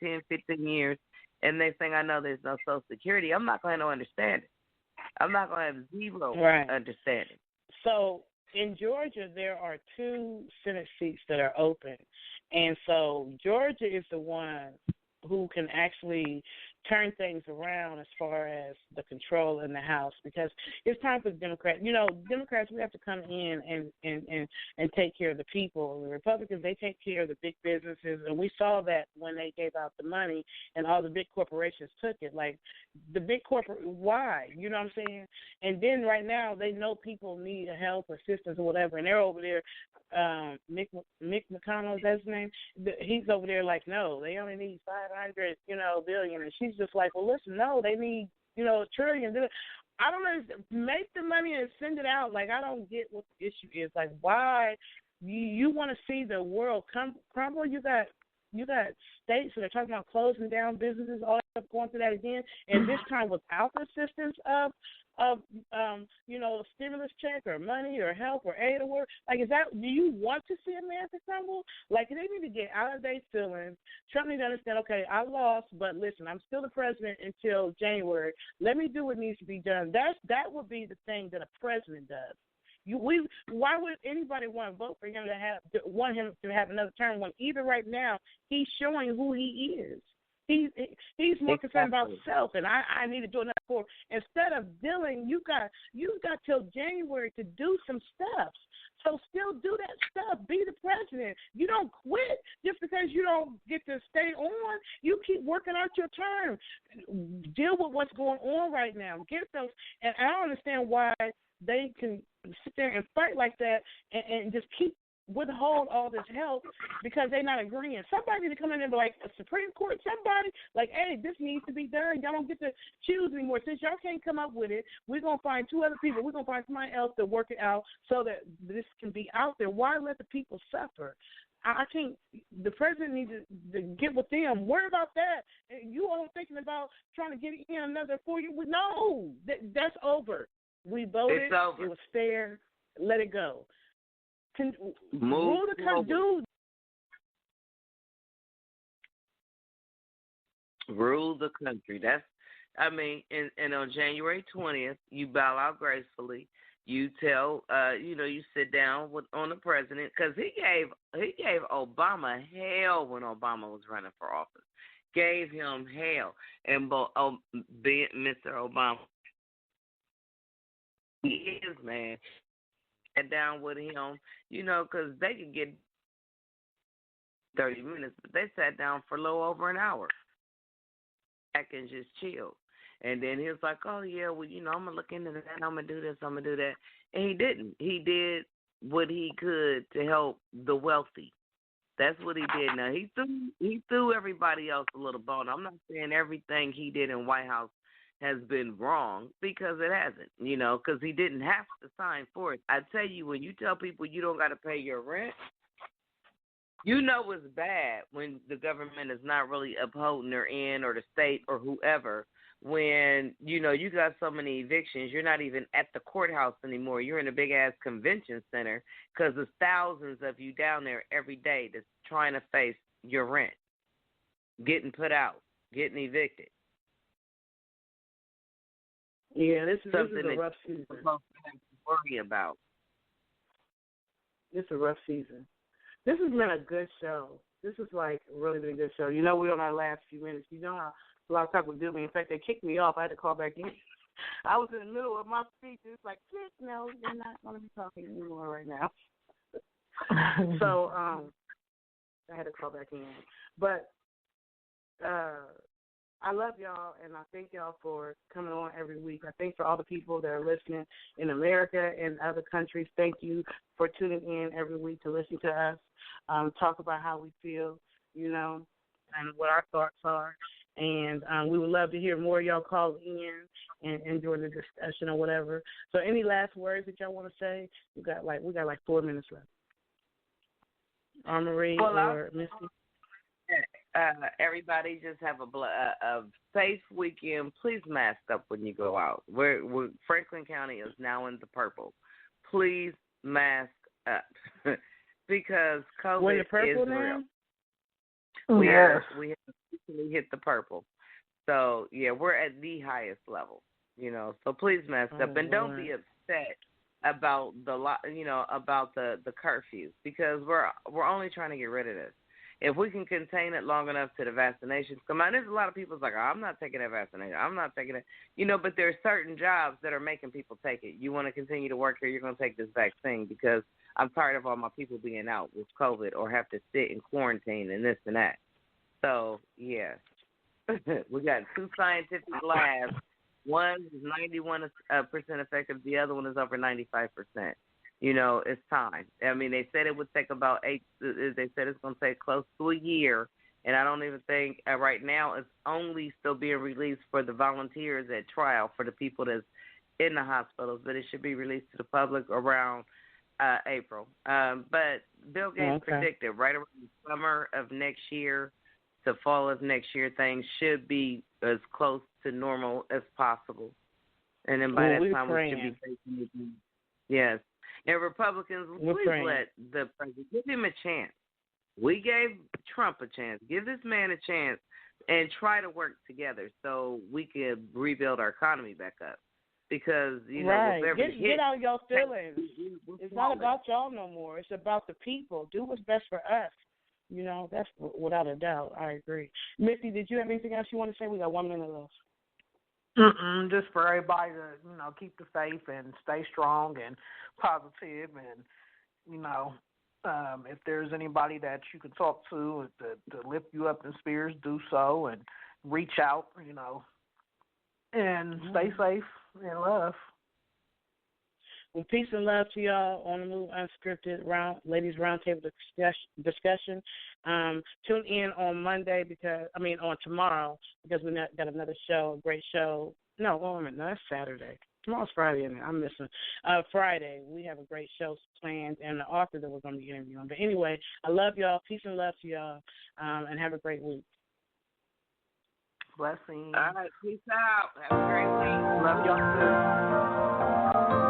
years, and next thing I know there's no Social Security. I'm not going to understand it. I'm not going to have zero understanding. So in Georgia, there are 2 Senate seats that are open. And so Georgia is the one who can actually turn things around as far as the control in the House, because it's time for the Democrats. Democrats, we have to come in and take care of the people. The Republicans, they take care of the big businesses, and we saw that when they gave out the money and all the big corporations took it. Like, the big corporate, why? You know what I'm saying? And then right now they know people need help, assistance, or whatever, and they're over there. Mick McConnell, is that his name? He's over there like, no, they only need 500, billion, and she's just like, well, listen, no, they need, a trillion. I don't know, make the money and send it out. Like, I don't get what the issue is. Like, why you want to see the world crumble? You got states that are talking about closing down businesses, all that stuff, going through that again, and this time without the assistance of stimulus check or money or help or aid or work. Like, do you want to see America crumble? Like, they need to get out of their feelings. Trump needs to understand, okay, I lost, but listen, I'm still the president until January. Let me do what needs to be done. That would be the thing that a president does. Why would anybody want to vote for him want him to have another term when even right now he's showing who he is? He's more concerned about self, and I need to do another for. Instead of dealing, you got till January to do some steps. So still do that stuff. Be the president. You don't quit just because you don't get to stay on. You keep working out your term. Deal with what's going on right now. Get those. And I don't understand why they can sit there and fight like that and just withhold all this help because they're not agreeing. Somebody needs to come in and be like, a Supreme Court, somebody, like, hey, this needs to be done. Y'all don't get to choose anymore. Since y'all can't come up with it, we're going to find 2 other people. We're going to find somebody else to work it out so that this can be out there. Why let the people suffer? I can't. The president needs to get with them. Worry about that. You all thinking about trying to get in another 4 years. No, that's over. We voted. It's over. It was fair. Let it go. Rule the country. And on January 20th, you bow out gracefully. You tell, you sit down on the president, because he gave Obama hell when Obama was running for office. Gave him hell, and Mr. Obama, he is, man. Sat down with him, because they could get 30 minutes, but they sat down for a little over an hour. Back and just chill. And then he was like, oh, yeah, well, I'm going to look into that. I'm going to do this. I'm going to do that. And he didn't. He did what he could to help the wealthy. That's what he did. Now, he threw everybody else a little bone. I'm not saying everything he did in White House has been wrong, because it hasn't, because he didn't have to sign for it. I tell you, when you tell people you don't got to pay your rent, it's bad when the government is not really upholding their end, or the state or whoever. When, you got so many evictions, you're not even at the courthouse anymore. You're in a big-ass convention center because there's thousands of you down there every day that's trying to face your rent, getting put out, getting evicted. Yeah, this is a rough season. Something that you worry about. This is a rough season. This has been a good show. This is really been a good show. We're on our last few minutes. You know how a lot of people do me. In fact, they kicked me off. I had to call back in. I was in the middle of my speech. It's like, no, you're not going to be talking anymore right now. So I had to call back in. But I love y'all, and I thank y'all for coming on every week. I thank for all the people that are listening in America and other countries. Thank you for tuning in every week to listen to us, talk about how we feel, and what our thoughts are. And we would love to hear more of y'all call in and during the discussion or whatever. So any last words that y'all want to say? We got like 4 minutes left. Marie or Missy? Everybody just have a safe weekend. Please mask up when you go out. We're Franklin County is now in the purple. Please mask up because COVID the purple is now? real. Yes. We have officially hit the purple. So yeah, we're at the highest level. So please mask up and don't be upset about about the curfews because we're only trying to get rid of this. If we can contain it long enough to the vaccinations come out, there's a lot of people like, I'm not taking that vaccination. I'm not taking it. But there are certain jobs that are making people take it. You want to continue to work here, you're going to take this vaccine because I'm tired of all my people being out with COVID or have to sit in quarantine and this and that. So, yeah. We got 2 scientific labs. One is 91% effective. The other one is over 95%. It's time. I mean, they said it would take about 8. They said it's going to take close to a year, and I don't even think right now it's only still being released for the volunteers at trial for the people that's in the hospitals, but it should be released to the public around April. But Bill Gates predicted right around the summer of next year to fall of next year, things should be as close to normal as possible. And then by that time, we should be facing it. Yes. And Republicans, please let the president, give him a chance. We gave Trump a chance. Give this man a chance and try to work together so we can rebuild our economy back up. Because, get out of your feelings. It's not about y'all no more. It's about the people. Do what's best for us. That's without a doubt. I agree. Missy, did you have anything else you want to say? We got 1 minute left. Just for everybody to, keep the faith and stay strong and positive and, if there's anybody that you can talk to lift you up in spirits, do so and reach out, and stay safe and love. Well, peace and love to y'all on the Move Unscripted Ladies Roundtable discussion. Tune in on Monday on tomorrow because we got another show, a great show. No, wait a minute, no, that's Saturday. Tomorrow's Friday, isn't it? I'm missing. Friday, we have a great show planned and the author that we're going to be interviewing. But anyway, I love y'all. Peace and love to y'all, and have a great week. Blessings. All right, peace out. Have a great week. Love y'all too.